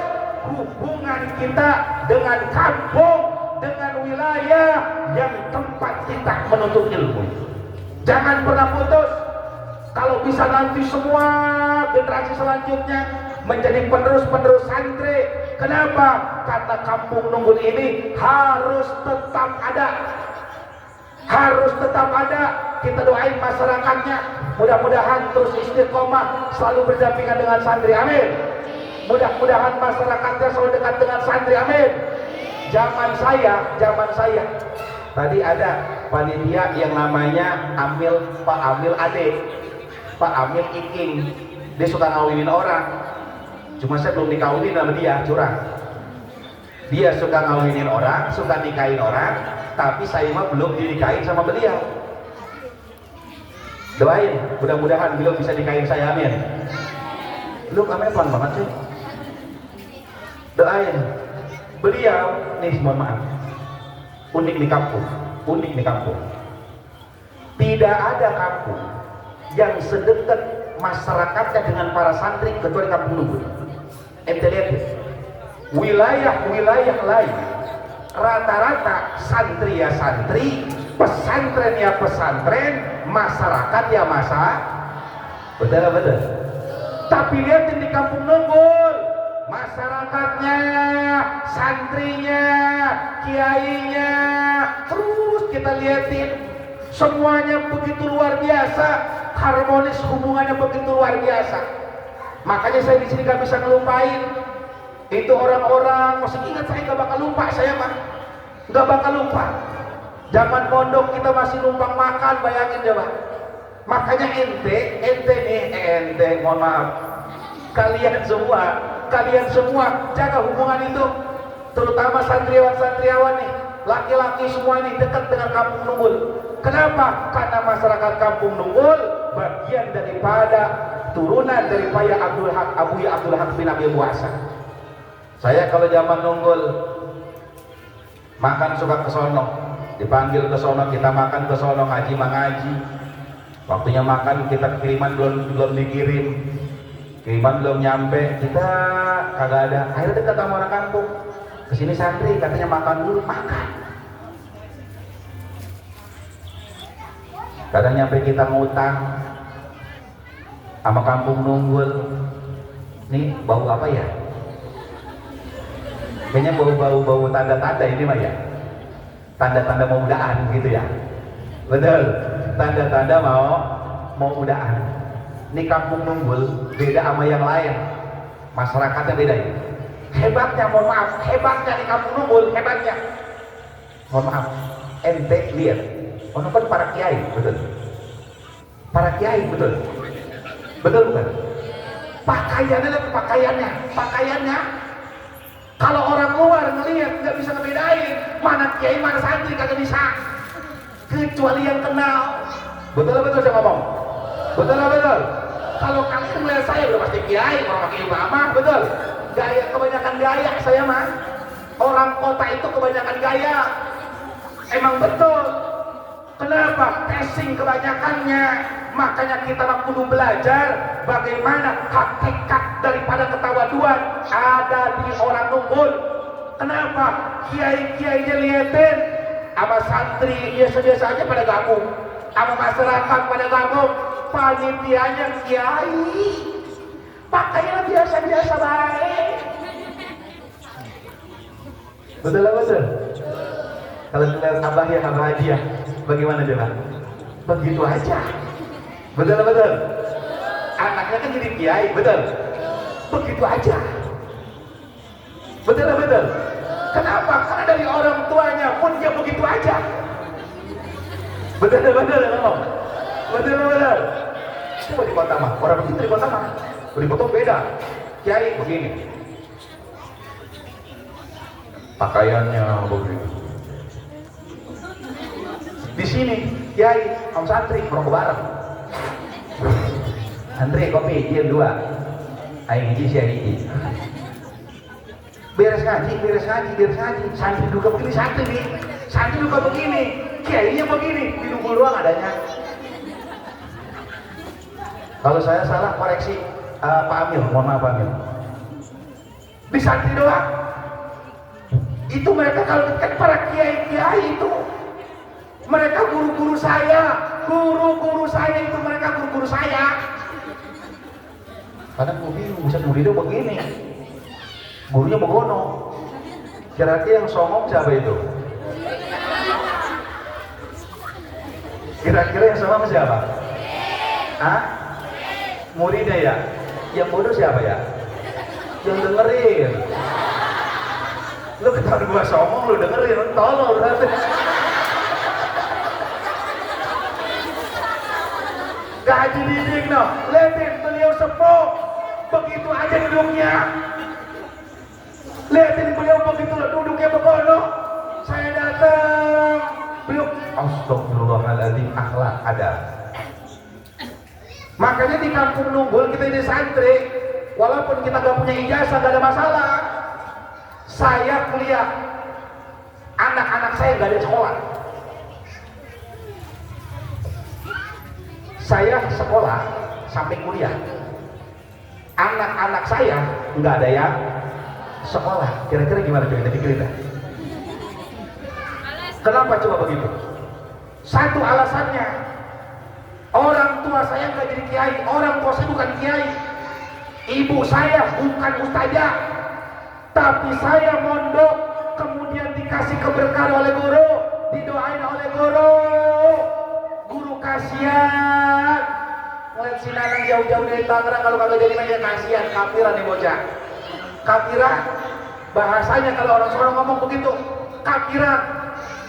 hubungan kita dengan kampung, dengan wilayah yang tempat kita menuntut ilmu. Jangan pernah putus. Kalau bisa nanti semua generasi selanjutnya menjadi penerus-penerus santri. Kenapa? Karena kampung Nunggul ini harus tetap ada. Harus tetap ada. Kita doain masyarakatnya, mudah-mudahan terus istiqomah, selalu berdampingan dengan santri. Amin. Mudah-mudahan masyarakatnya selalu dekat dengan santri. Amin. Zaman saya tadi ada panitia yang namanya Pak Amil Ade, Pak Amil Iking. Dia suka ngawinin orang, cuma saya belum dikawinin sama dia, curang. Dia suka ngawinin orang, suka nikahin orang, tapi saya mah belum dinikahin sama beliau. Doain, mudah-mudahan beliau bisa nikahin saya. Amin. Lu kamera pelan banget sih. Doain beliau nih, mohon maaf, unik di kampung. Tidak ada kampung yang sedekat masyarakatnya dengan para santri kecuali Kampung Nunggul. Ente lihat ya, wilayah-wilayah lain rata-rata santri ya santri, pesantren ya pesantren, masyarakat ya betul. Tapi lihatin di Kampung Nunggul, masyarakatnya, santrinya, kiainya, terus kita lihatin semuanya begitu luar biasa, harmonis, hubungannya begitu luar biasa. Makanya saya di sini gak bisa ngelupain itu orang-orang. Masih ingat, saya gak bakal lupa, saya mah gak bakal lupa. Zaman pondok kita masih numpang makan, bayangin coba. Makanya ente, mohon maaf, kalian semua jaga hubungan itu, terutama santriawan nih, laki-laki semua ini dekat dengan Kampung Nunggul. Kenapa? Karena masyarakat Kampung Nunggul bagian daripada turunan daripada Abuya Abdul Haq bin Abi Buasa. Saya kalau zaman Nunggul makan suka ke sono, dipanggil ke sono, kita makan ke sono, ngaji mengaji. Waktunya makan kita kiriman belum dikirim, kiriman belum nyampe, kita kagak ada. Akhirnya dekat sama orang kampung, kesini santri katanya makan dulu, makan. Kadang nyampe kita ngutang sama Kampung Nunggul. Nih bau apa ya? Kayaknya bau tanda-tanda ini mah ya, tanda-tanda mau udaan gitu ya. Betul, tanda-tanda mau udaan. Ini Kampung Nunggul beda sama yang lain, masyarakatnya beda ya. Hebatnya, mohon maaf, hebatnya di Kampung Nunggul, hebatnya, mohon maaf, ente lihat, ono kan para kiai, betul, para kiai, betul bukan? Pakaiannya, kalau orang luar ngelihat nggak bisa ngebedain mana kiai mana santri, kagak bisa, kecuali yang kenal. Betul saya ngomong, betul. Kalau kalian melihat saya udah pasti kiai, orang pakai ulama, betul. Gaya, kebanyakan gaya saya mah. Orang kota itu kebanyakan gaya. Emang betul. Kenapa? Casing kebanyakannya. Makanya kita kudu belajar bagaimana hakikat daripada ketawaduan ada di orang Nunggul. Kenapa? Kiai-kiainya liatin, sama santri biasa-biasa aja pada gabung, sama masyarakat pada gabung, panitianya kiai, pakainya biasa-biasa baik. Betul. Kalau ngeliat abah ya abah aja, bagaimana coba? Begitu aja. Betul. Anaknya kan jadi kiai, betul. Begitu aja. Betul. Kenapa? Karena dari orang tuanya pun dia begitu aja. Betul. Coba di kota mah, orang begitu di kota mah. Di kota beda. Kiai begini, pakaiannya begitu. Di sini kiai om santri merokok bareng. Santri kopi, diam dua. Aing hiji si hiji. Beres ngaji. Santri duka begini, santri duka begini, kiainya begini, di Nunggul doang adanya. Kalau saya salah koreksi Pak Amil, mohon maaf Pak Amil. Di santri doang. Itu mereka kalau dekat para kiai itu, mereka guru-guru saya itu mereka guru-guru saya. Kadang gue bingung, bisa muridnya begini, gurunya begono. Kira-kira yang songong siapa itu? Kira-kira yang songong siapa? Hah? Muridnya ya? Yang bodoh siapa ya? Yang dengerin. Lu ketahuan gua songong, lu dengerin, tolol berarti. Gaji didik no, liatin beliau sepuh, begitu aja duduknya. Liatin beliau begitu duduknya begono. Saya datang, beliau astagfirullahaladzim, akhlak ada. Makanya di Kampung Nunggul kita ini santri, walaupun kita gak punya ijazah gak ada masalah. Saya kuliah saya nggak ada sekolah. Saya sekolah sampai kuliah. Anak-anak saya nggak ada yang sekolah. Kira-kira gimana coba kita pikirin dah. Kenapa coba begitu? Satu alasannya, orang tua saya nggak jadi kiai, orang tua saya bukan kiai, ibu saya bukan ustazah, tapi saya mondok, kemudian dikasih keberkahan oleh guru, didoain oleh guru. Guru kasihan, ngeliat si Nanang jauh-jauh dari Tangerang, kalau kagak jadi meja kasihan, kafiran nih bocah. Kafiran, bahasanya kalau orang Solo ngomong begitu, kafiran.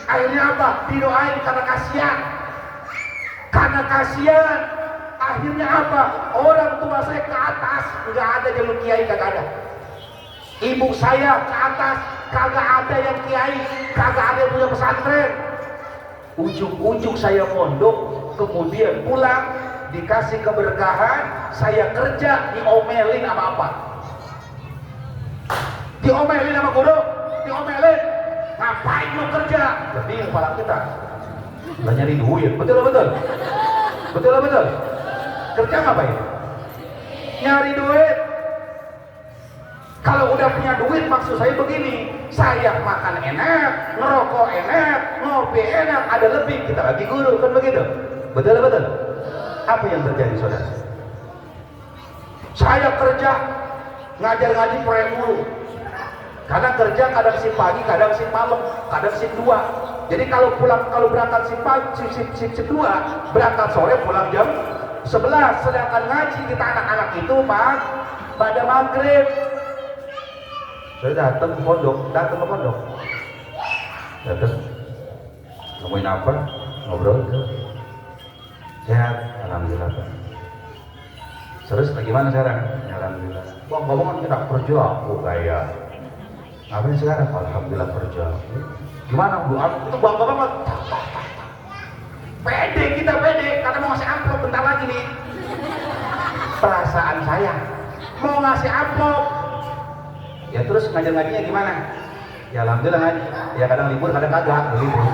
Akhirnya apa? Didoain karena kasihan. Karena kasihan, akhirnya apa? Orang tua saya ke atas, nggak ada jalur kiai, kagak ada. Ibu saya ke atas, kagak ada yang kiai, kagak ada yang punya pesantren. Ujung-ujung saya mondok, kemudian pulang, dikasih keberkahan, saya kerja, diomelin sama apa? Diomelin sama guru, diomelin. Ngapain lo kerja? Jadi kepala kita lah nyari duit, betul betul? Betul betul? Kerja ngapain? Nyari duit. Kalau udah punya duit, maksud saya begini, saya makan enak, ngerokok enak, ngopi enak, ada lebih, kita bagi guru, kan begitu? Betul betul? Apa yang terjadi saudara? Saya kerja, ngajar ngaji proyek mulu. Kadang kerja, kadang shift pagi, kadang shift malam, kadang shift 2. Jadi kalau berangkat shift pagi, shift 2, berangkat sore, pulang jam 11. Sedangkan ngaji kita anak-anak itu pada maghrib. Saya datang ke pondok, datang. Nemuin apa? Ngobrol itu. Sehat, alhamdulillah. Terus bagaimana sekarang? Alhamdulillah. Bang, ngomong kita kerja, aku kayak ngapain sekarang? Alhamdulillah kerja. Gimana Bu? Itu bangga banget. Pede, kita pede, karena mau ngasih amplop bentar lagi nih. Perasaan saya mau ngasih amplop. Ya terus ngajar-ngajinya gimana? Ya alhamdulillah ngaji. Ya kadang libur, kadang kagak libur.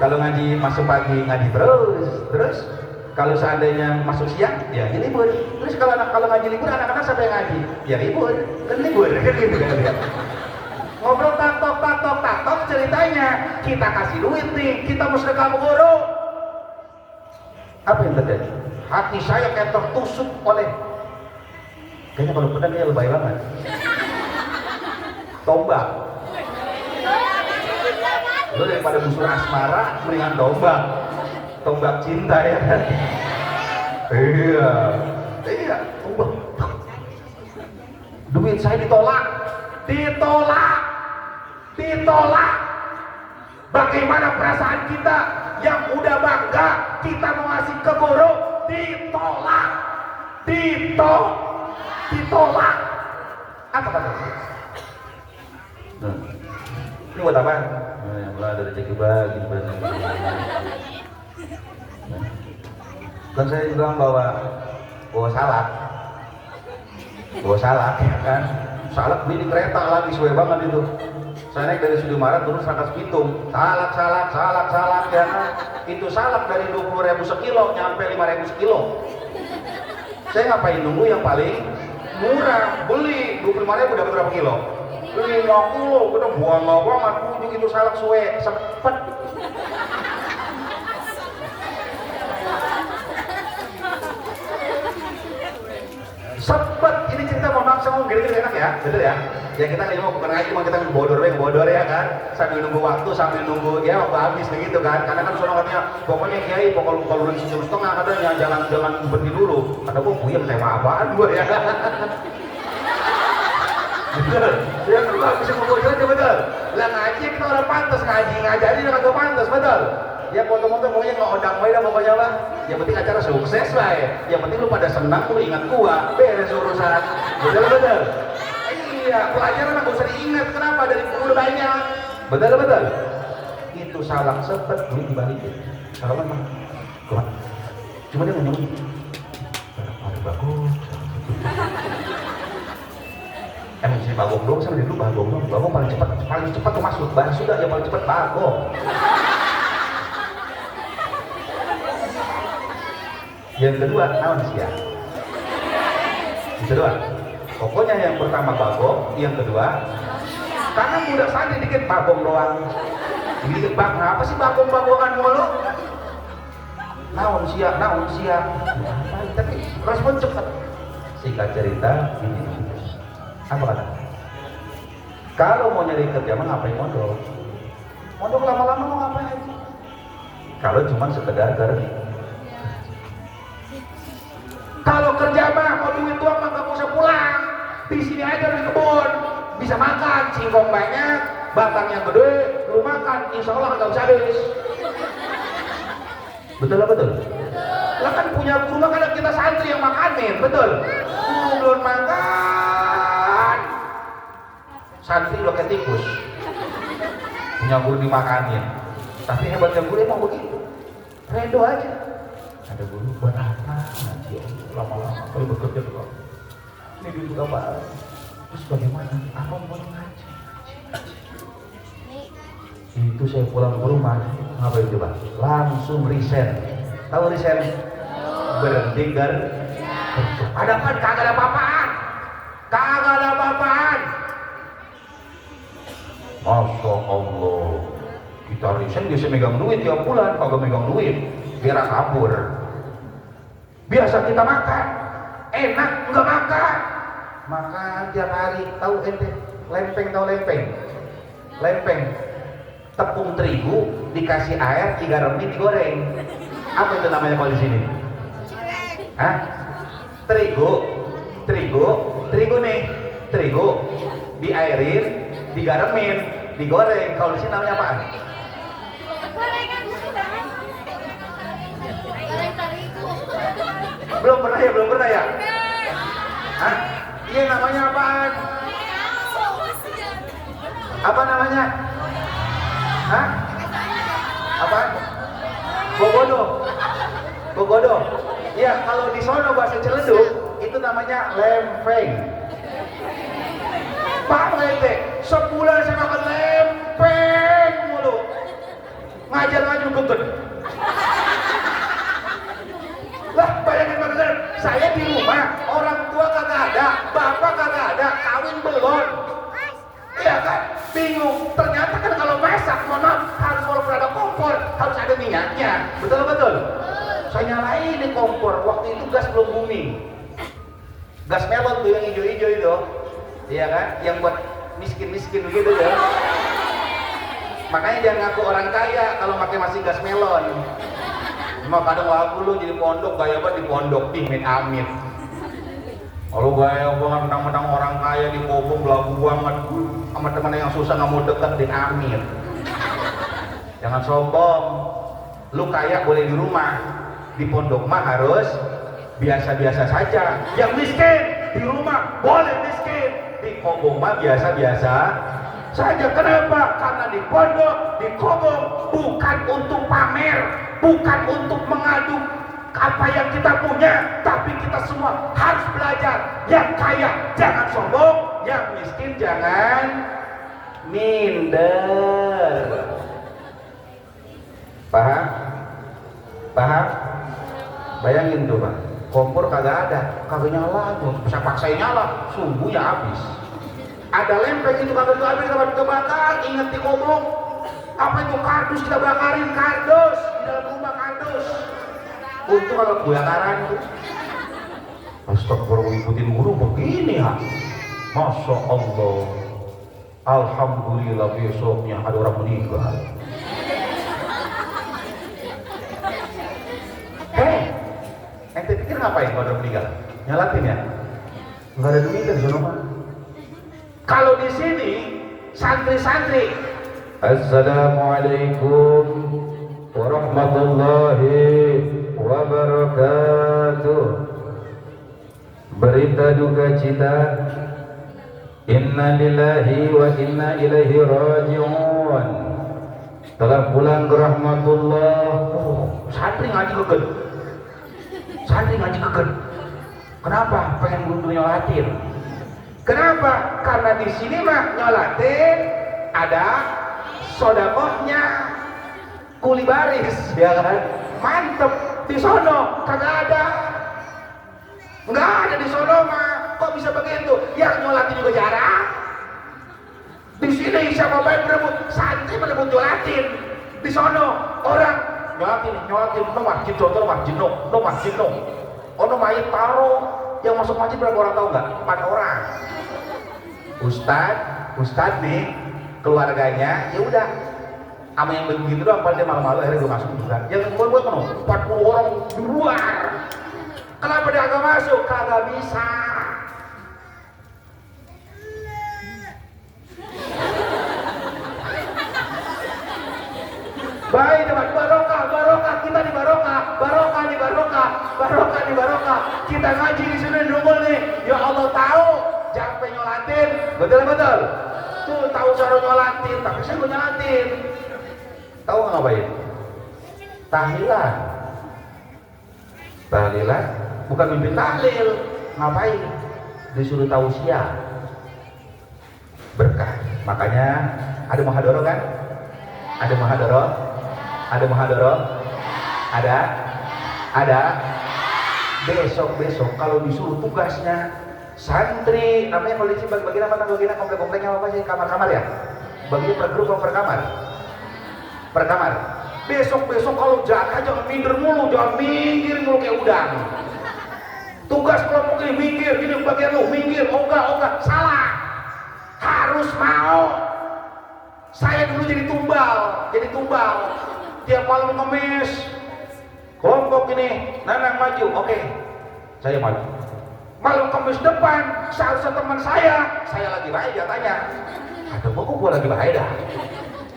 Kalau ngaji masuk pagi ngaji terus. Kalau seandainya masuk siang, ya libur. Terus kalau ngaji libur, anak-anak sampai ngaji, ya libur. Kan libur kan gitu kan ya. Ngobrol taktok ceritanya, kita kasih duit nih, kita mesti kamu guru. Apa yang terjadi? Hati saya kayak tertusuk oleh, kayaknya kalau pedang dia lebay banget. Tombak. Lu daripada musuh asmara, mendingan tombak. Tombak cinta ya kan? Iya, tombak. Duit saya ditolak. Bagaimana perasaan kita yang udah bangga kita mau ngasih ke guru, ditolak. Apa katanya? Ini buat apa? Yang mulai ada rezeki bagi kan saya juga bawa salak ya kan? Salak beli di kereta lagi sesuai banget itu. Saya naik dari Sudirman turun Rangkas Bitung, salak ya kan? Itu salak dari 20.000 sekilo nyampe 5.000 sekilo. Saya ngapain nunggu yang paling murah? Beli 25.000 dapat berapa kilo? 5 kilo, kita buang banget. Ujung itu salak suwe, sepet. Sepet, ini cerita mau maaf sama gini enak ya, betul ya? Ya kita nggak mau bukan ngaji, mau kita bodor ya kan? Sambil nunggu waktu, sambil nunggu ya waktu habis begitu kan? Karena kan sono katanya, pokoknya kiai, pokoknya kalau udah jam setengah katanya jangan berhenti dulu. Kata gua puyeng tema apaan gua ya? Betul, ya kan gua bisa ngobrol aja betul. Lah ngaji kita orang pantas ngaji dengan gua pantas betul. Ya foto-foto pokoknya ngeodang wae dah pokoknya lah. Yang penting acara sukses lah ya. Yang penting lu pada senang, lu ingat gua, beres urusan. Betul. Iya, pelajaran nggak usah diingat. Kenapa? Dari guru banyak. Betul. Itu salak sepet, duit dibalikin. Kalau mana? Cuma dia ngomong, ada bagus. Emang si Bagong dong, sama dulu Bagong dong. Bagong paling cepat tuh masuk. Bahas sudah yang paling cepat Bagong. Yang kedua, naon sia. Yang kedua, pokoknya yang pertama Bagong, yang kedua, karena budak santri dikit Bagong doang. Ini dikit Bang, kenapa sih Bagong-bagongan mulu? Naon sia. Tapi respon cepat. Singkat cerita, ini. Apa kata? Kalau mau nyari kerja mah ngapain mondok? Mondok lama-lama mau ngapain? Kalau cuma sekedar kerja. Kalau kerja mah mau duit doang mah nggak usah pulang. Di sini aja di kebun, bisa makan singkong banyak, batangnya gede, lu makan, insya Allah nggak usah habis. Betul lah betul. Lah kan punya guru mah kan kita santri yang makanin, betul. Guru belum makan, santri lo kayak tikus. Punya guru dimakanin. Tapi hebatnya guru emang begitu. Redo aja. Ada guru buat apa? Nanti lama-lama kalau bekerja tuh. Ini duit apa? Terus bagaimana? Apa mau ngaji? Itu saya pulang ke rumah, ngapain coba? Langsung resign. Tahu resign? Berhenti kerja. Ada kan kagak ada apa-apaan. Kagak ada apa-apaan. Masya Allah. Kita resign bisa megang duit tiap bulan, kagak megang duit. Biar kabur. Biasa kita makan, enak nggak makan. Makan tiap hari, tahu ente? Lempeng, tahu lempeng? Lempeng. Tepung terigu dikasih air, digaremin, digoreng. Apa itu namanya kalau di sini? Hah? Terigu nih, terigu diairin, digaremin, digoreng. Kalau di sini namanya apaan? Belum pernah ya? Hah? Iya namanya apaan? Apa namanya? Hah? Apaan? Bogodo. Iya, kalau di sono bahasa Ciledug itu namanya lempeng. Pak Lente, sebulan saya makan lempeng mulu. Ngajar gede. Lah bayangin bener, saya di rumah, orang tua kagak ada, bapak kagak ada, kawin belum. Iya kan? Bingung. Ternyata kan kalau masak, mohon maaf, harus walaupun ada kompor, harus ada minyaknya. Betul? Saya nyalain di kompor, waktu itu gas belum booming. Gas melon tuh yang hijau-hijau itu. Iya kan? Yang buat miskin-miskin begitu ya. Makanya jangan ngaku orang kaya kalau pakai masih gas melon. Cuma kadang lagu lu jadi pondok, gaya banget di pondok, min amin. Kalau gaya banget menang-menang orang kaya di kobong, lagu banget sama teman yang susah nggak mau deket, din amin. Jangan sombong. Lu kaya boleh di rumah, di pondok mah harus biasa-biasa saja. Yang miskin di rumah boleh miskin, di kobong mah biasa-biasa saja. Kenapa? Karena di pondok, di kobong bukan untuk pamer, bukan untuk mengadu apa yang kita punya, tapi kita semua harus belajar. Yang kaya jangan sombong, yang miskin jangan minder. Paham? Bayangin tuh Pak, kompor kagak ada, kagak nyala, bisa paksain nyala, sumbunya habis. Ada lempeng itu kagak habis, kagak kebakar. Ingat di kobong, apa itu kardus kita bakarin, kardus di dalam rumah, kardus. Untung kalau kebakaran tuh. Astagfirullah, ikutin guru begini ya. Masya Allah. Alhamdulillah besoknya ada orang meninggal. Ente pikir ngapain kalau ada meninggal? Nyalatin ya? Nggak ada duitnya di sana. Kalau di sini santri-santri. Assalamualaikum warahmatullahi wabarakatuh. Berita duka cita. Inna lillahi wa inna ilaihi raji'un. Telah pulang ke rahmatullah. Santri ngaji kegen. Kenapa? Pengen guru nyolatin. Kenapa? Karena di sini mah nyolatin ada sodakohnya, kuli baris, ya kan? Mantep. Di sono kagak ada, nggak ada di sono mah. Kok bisa begitu? Yang nyolatin juga jarang. Di sini siapa baik berebut, santri berebut nyolatin. Di sono orang nyolatin, no masjid, no masjid, no masjid, no. Ono mayat taro, yang masuk masjid berapa orang tahu nggak? 4 orang. Ustad nih keluarganya, ya udah. Sama yang begitu doang, paling dia malu-malu akhirnya gue masuk juga. Yang buat penuh 40 orang di luar. Kenapa dia agak masuk? Kagak bisa. Baik teman, barokah, kita di barokah. Kita ngaji di sini nunggu nih. Ya Allah tahu, jangan penyolatin. Betul. Tuh tahu cara nyolatin, tapi saya gue nyolatin. Tahu nggak ngapain? Tahlilan bukan mimpin tahlil. Ngapain? Disuruh tausiah berkah. Makanya ada muhadharah kan? Ada besok kalau disuruh tugasnya santri, namanya kalau di bagian apa komplek-kompleknya apa sih, kamar-kamar ya, bagian per grup per kamar. Besok kalau jaga jangan minggir mulu kayak udang. Tugas kelompok ini minggir, gini bagian lu minggir, ogah, salah. Harus mau. Saya dulu jadi tumbal. Tiap malam Kamis kelompok ini Nanang maju, oke, saya maju. Malam Kamis depan seharusnya teman saya lagi baik, dia tanya, ada kok gue lagi baik dah,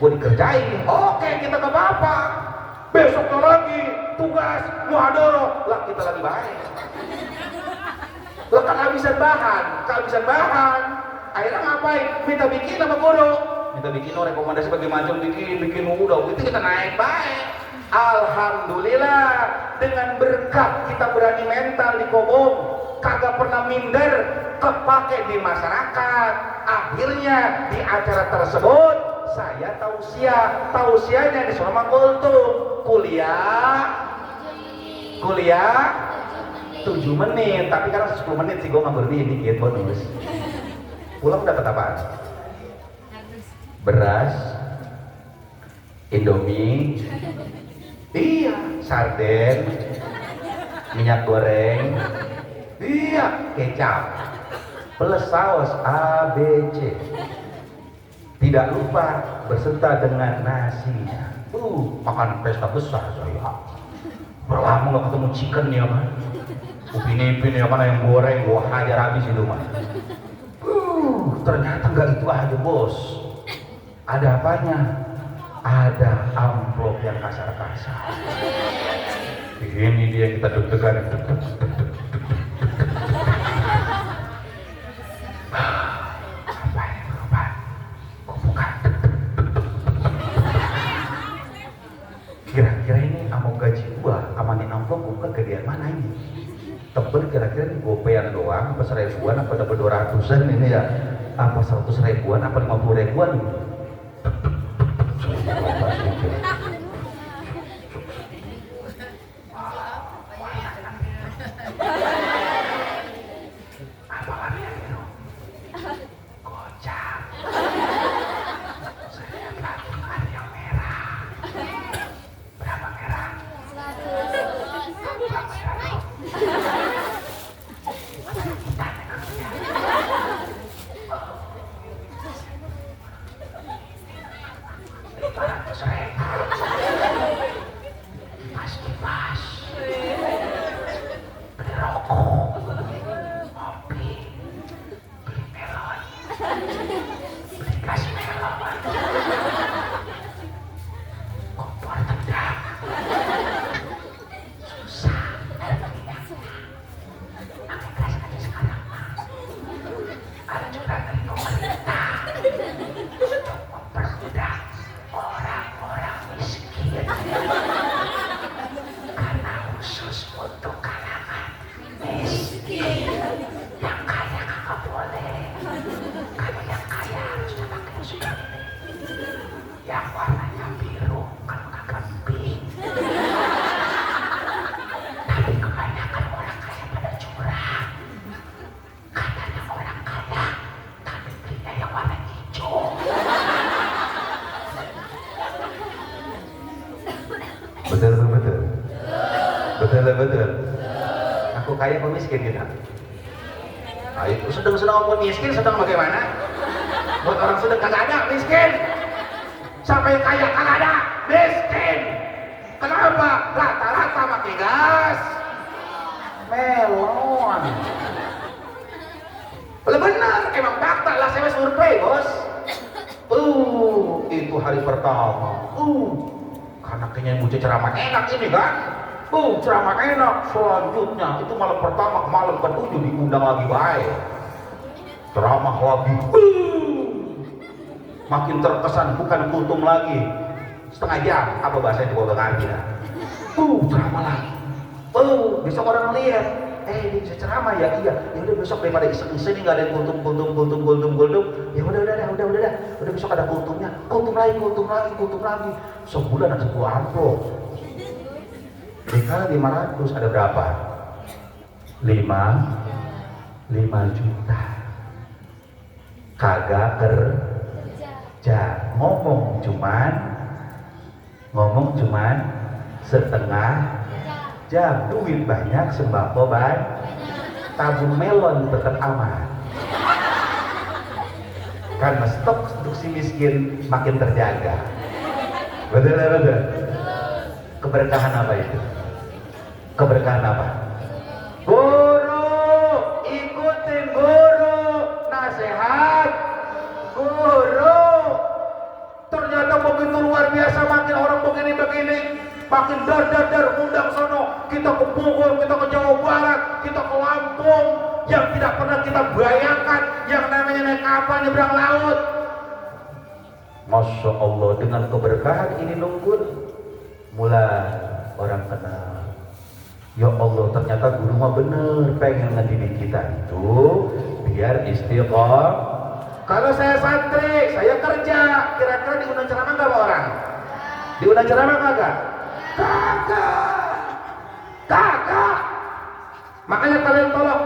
gue dikerjain. Oke, kita gak apa-apa. Besoknya lagi tugas muhadharah, lah kita lagi baik. Lah kan kehabisan bahan. Akhirnya ngapain? Minta bikin sama guru. Minta bikin rekomendasi bagi macam bikin udah itu kita naik baik. Alhamdulillah, dengan berkat kita berani mental di Kobom, kagak pernah minder, kepake di masyarakat. Akhirnya di acara tersebut saya tausiahnya di Surama Kultum, kuliah 7 menit, tapi karena 10 menit sih gue ngambil dikit bonus. Pulang dapat apaan? Beras, Indomie, iya, sarden, minyak goreng, iya, kecap, plus saus ABC. Tidak lupa berserta dengan nasinya. Makan pesta besar saya. Berlama nggak ketemu chicken ya kan? Upin-ipin ya kan yang goreng, gua hajar habis itu mah. Ternyata nggak itu aja bos. Ada apanya? Ada amplop yang kasar-kasar. Ini dia kita deg-degan. Apa ini berubah? Kok bukan? Kira-kira ini amau gaji gua, amanin amplop gua kegedean mana ini? Tebel kira-kira ini gopean doang, apa 1000-an, apa dapat 200-an ini ya? Apa 100 ribuan, apa 50 ribuan? Apa warnanya itu? Kocak. Saya lihat lagi ada yang merah. Berapa merah? 100. Berapa merah? betul? Aku kaya apa miskin kita? Nah, itu sedang pun miskin, sedang bagaimana? Buat orang sedang kagak ada miskin. Sampai kaya kagak ada miskin. Kenapa? Rata-rata pakai gas melon. Benar, emang fakta lah, saya survei bos. Itu hari pertama. Karena kayaknya buce ceramah enak ini kan. Ceramah enak. Selanjutnya itu malam pertama, malam ke-7 diundang lagi baik. Ceramah lagi. Makin terkesan, bukan kultum lagi. Setengah jam, apa bahasa itu gua ngerti dah. Ceramah lagi. Besok orang lihat. Dia bisa ceramah ya, iya. Ya udah besok daripada iseng-iseng nggak ada yang kultum. Ya udah besok ada kultumnya. Kultum lagi. Sebulan ada 10 amplop. Dikali 500 ada berapa? 5 juta. Kagak kerja. Ngomong cuman setengah jam. Duit banyak, sembako banyak, tabung melon tetap aman. Karena stok untuk si miskin makin terjaga. Betul. Keberkahan apa itu? Keberkahan apa? Guru, ikutin guru, nasihat guru. Ternyata begitu luar biasa, makin orang begini, makin dar, undang sono, kita ke Bogor, kita ke Jawa Barat, kita ke Lampung, yang tidak pernah kita bayangkan, yang namanya naik kapal nyebrang laut. Masya Allah, dengan keberkahan ini nunggu, mulai orang kenal. Ya Allah, ternyata guru mah bener pengen ngedidik kita itu biar istiqomah. Kalau saya santri, saya kerja, kira-kira diundang ceramah nggak Pak orang? Diundang ceramah kagak? Kagak. Makanya kalian tolong,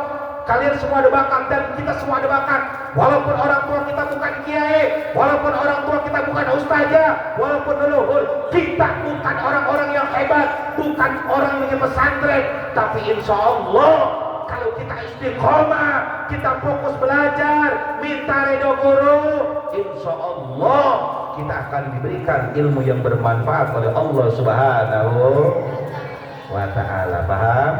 kalian semua ada bakat dan kita semua ada bakat. Walaupun orang tua kita bukan kiai, walaupun orang tua kita bukan ustazah, walaupun leluhur kita bukan orang-orang yang hebat, bukan orang yang pesantren, tapi insya Allah kalau kita istiqomah, kita fokus belajar, minta ridho guru, insya Allah kita akan diberikan ilmu yang bermanfaat oleh Allah Subhanahu wa Ta'ala. Paham?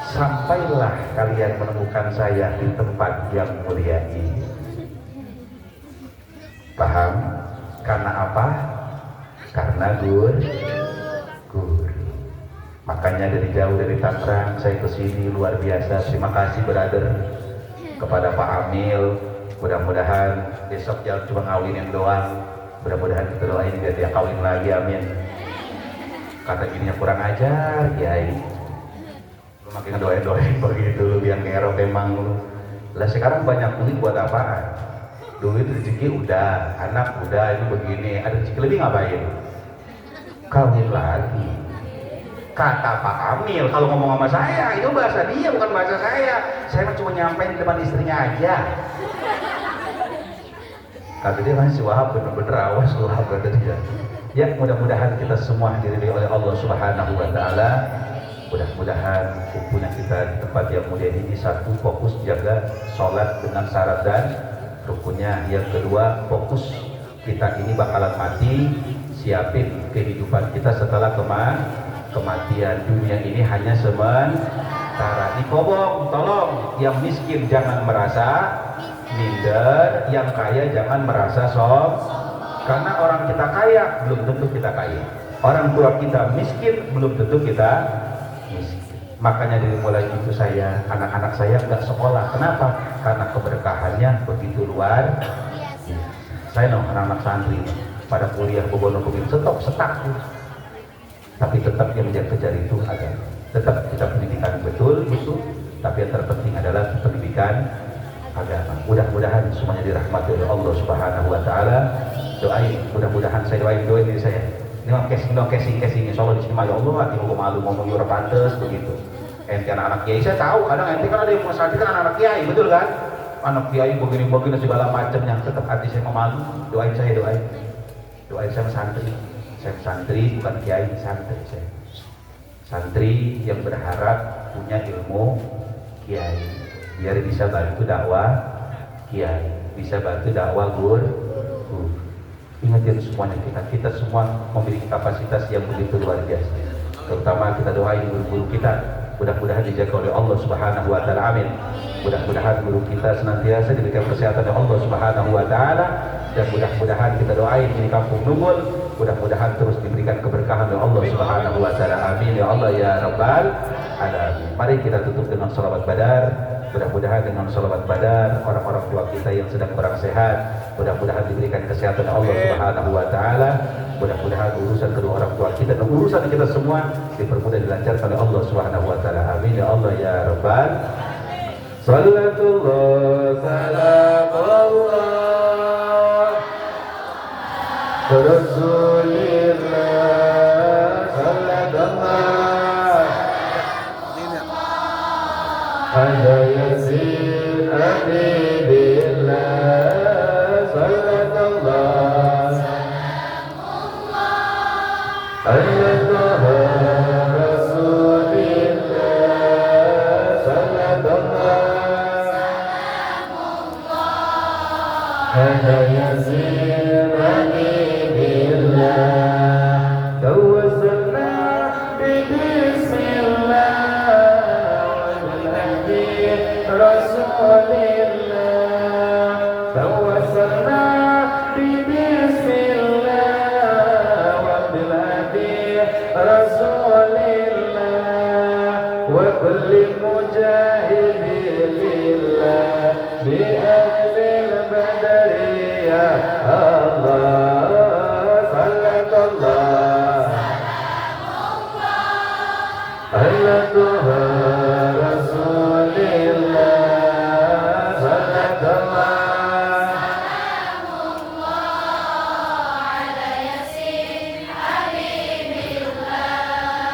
Sampailah kalian menemukan saya di tempat yang mulia ini. Paham? Karena apa? Karena guru. Makanya dari jauh, dari Tangerang saya ke sini, luar biasa. Terima kasih brother kepada Pak Amil. Mudah-mudahan besok jangan cuma ngawinin doang. Mudah-mudahan kita doain dia kawin lagi, amin. Kata gininya kurang ajar, kiai. Lu makin doain begitu, lu biang ngerok emang lu. Lah sekarang banyak duit buat apaan? Duit rezeki udah, anak udah, ini begini. Ada rezeki lebih ngapain? Kawin lagi. Kata Pak Amil, kalau ngomong sama saya, itu bahasa dia bukan bahasa saya. Saya cuma nyampein di depan istrinya aja. Kata dia masih Wahab, bener-bener awas Wahab, kata dia. Ya, mudah-mudahan kita semua diridhoi oleh Allah Subhanahu wa Ta'ala. Mudah-mudahan kumpulnya kita di tempat yang mulia ini, satu, fokus jaga sholat dengan syarat dan rukunnya. Yang kedua, fokus kita ini bakalan mati, siapin kehidupan kita setelah kematian. Dunia ini hanya sementara. Dikobong, tolong yang miskin jangan merasa minder, yang kaya jangan merasa karena orang kita kaya belum tentu kita kaya, orang tua kita miskin belum tentu kita miskin. Makanya dari mulai itu saya, anak-anak saya nggak sekolah. Kenapa? Karena keberkahannya begitu luar biasa. Saya anak-anak santri pada kuliah begitu setak, tapi tetap yang menjadi itu ada. Tetap kita pendidikan betul itu, tapi yang terpenting adalah pendidikan agama. Mudah-mudahan semuanya dirahmati oleh Allah Subhanahu wa Ta'ala. Doain, mudah-mudahan saya doain diri saya. Ini casing insya Allah diterima ya Allah. Hati hukum malu ngomong yura pantes begitu. Ente anak-anak kiai saya tahu, kadang ente kan ada yang mau kan anak kiai, betul kan? Anak kiai begini segala macamnya, tetap hati saya memalu. Doain saya, doain saya santri bukan kiai, santri saya. santri yang berharap punya ilmu kiai biar bisa bantu dakwah kiai, bisa bantu dakwah guru. Ingatin semuanya, kita semua memiliki kapasitas yang begitu luar biasa. Terutama kita doain guru-guru kita, mudah-mudahan dijaga oleh Allah Subhanahu wa taala. Amin. Mudah-mudahan guru kita senantiasa diberikan kesehatan oleh Allah Subhanahu wa taala, dan mudah-mudahan kita doain di Kampung Nungul, mudah-mudahan terus diberikan keberkahan oleh Allah Subhanahu wa taala. Amin ya Allah ya rabbal alamin. Mari kita tutup dengan shalawat badar. Mudah-mudahan dengan shalawat badar orang-orang tua kita yang sedang kurang sehat, mudah-mudahan diberikan kesehatan Allah Subhanahu wa taala. Mudah-mudahan urusan kedua orang tua kita dan urusan kita semua dipermudah dilancarkan oleh Allah Subhanahu wa taala. Amin ya Allah ya rabbal. Sallallahu salamullah Rasulillah sallallahu ala yasin habibillah sallallahu ala rasulillah sallallahu ala yasin habibillah tawassalna bismillah Rasulillah tawassalna bismillah wa bil hadi Rasulillah wa kulli mujahidin lillah bi ahlil badri ya Allah sallallahu ala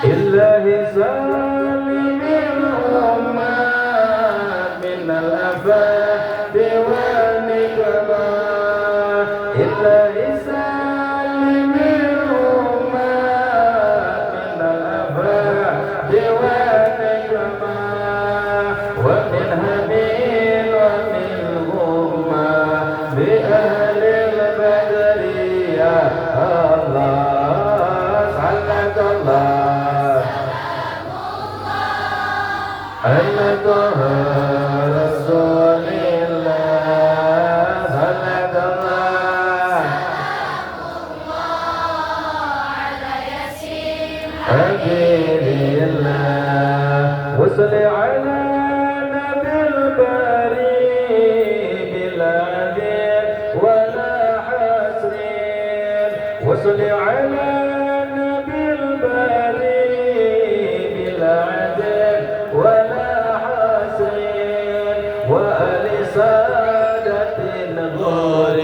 Illahi salimil ummah minal abadi wa nikmah. Illahi salimil ummah minal abadi wa nikmah. Wa min hamin wa min ghummah bi ahlil badri ya Allah sallallahu ala Taha Rasulillah sallallahu ala yasin habibillah wa salli ala nabil bari bila adil wa la hasrin wa salli ala nabil bari bila adil wa سادة الغور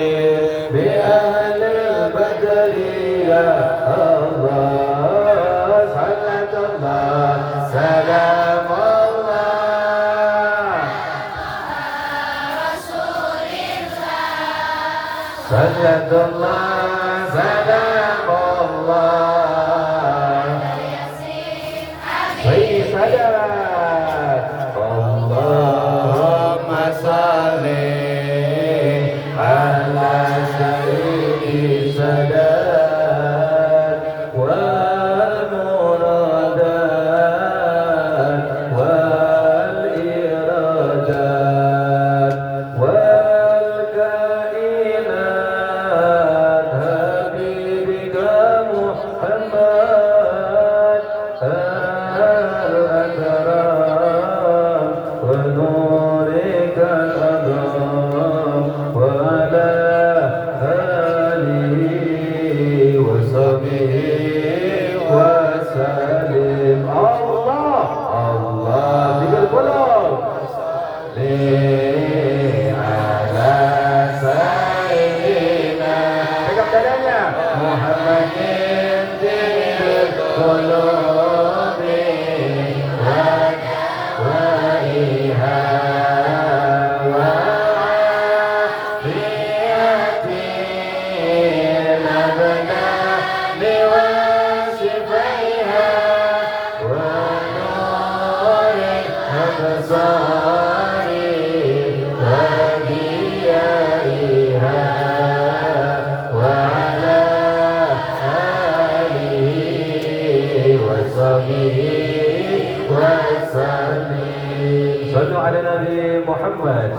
بأهل البدر يا الله صلاة الله سلام الله رسول الله صلاة الله سلام الله سيد سادات اللهم صل على سيد سادات والمرادات والإرادات والكائنات حبيبك محمد الأكرم ونورك الأعظم وعلى آله وصحبه وسلم الله الله tiga pulau ala sayyidina pegang dadanya Muhammadin bil qulubi wa iha wa fiatina bana liwasifaiha wa sahbihi wa sallim. Sallu ala Nabi Muhammad.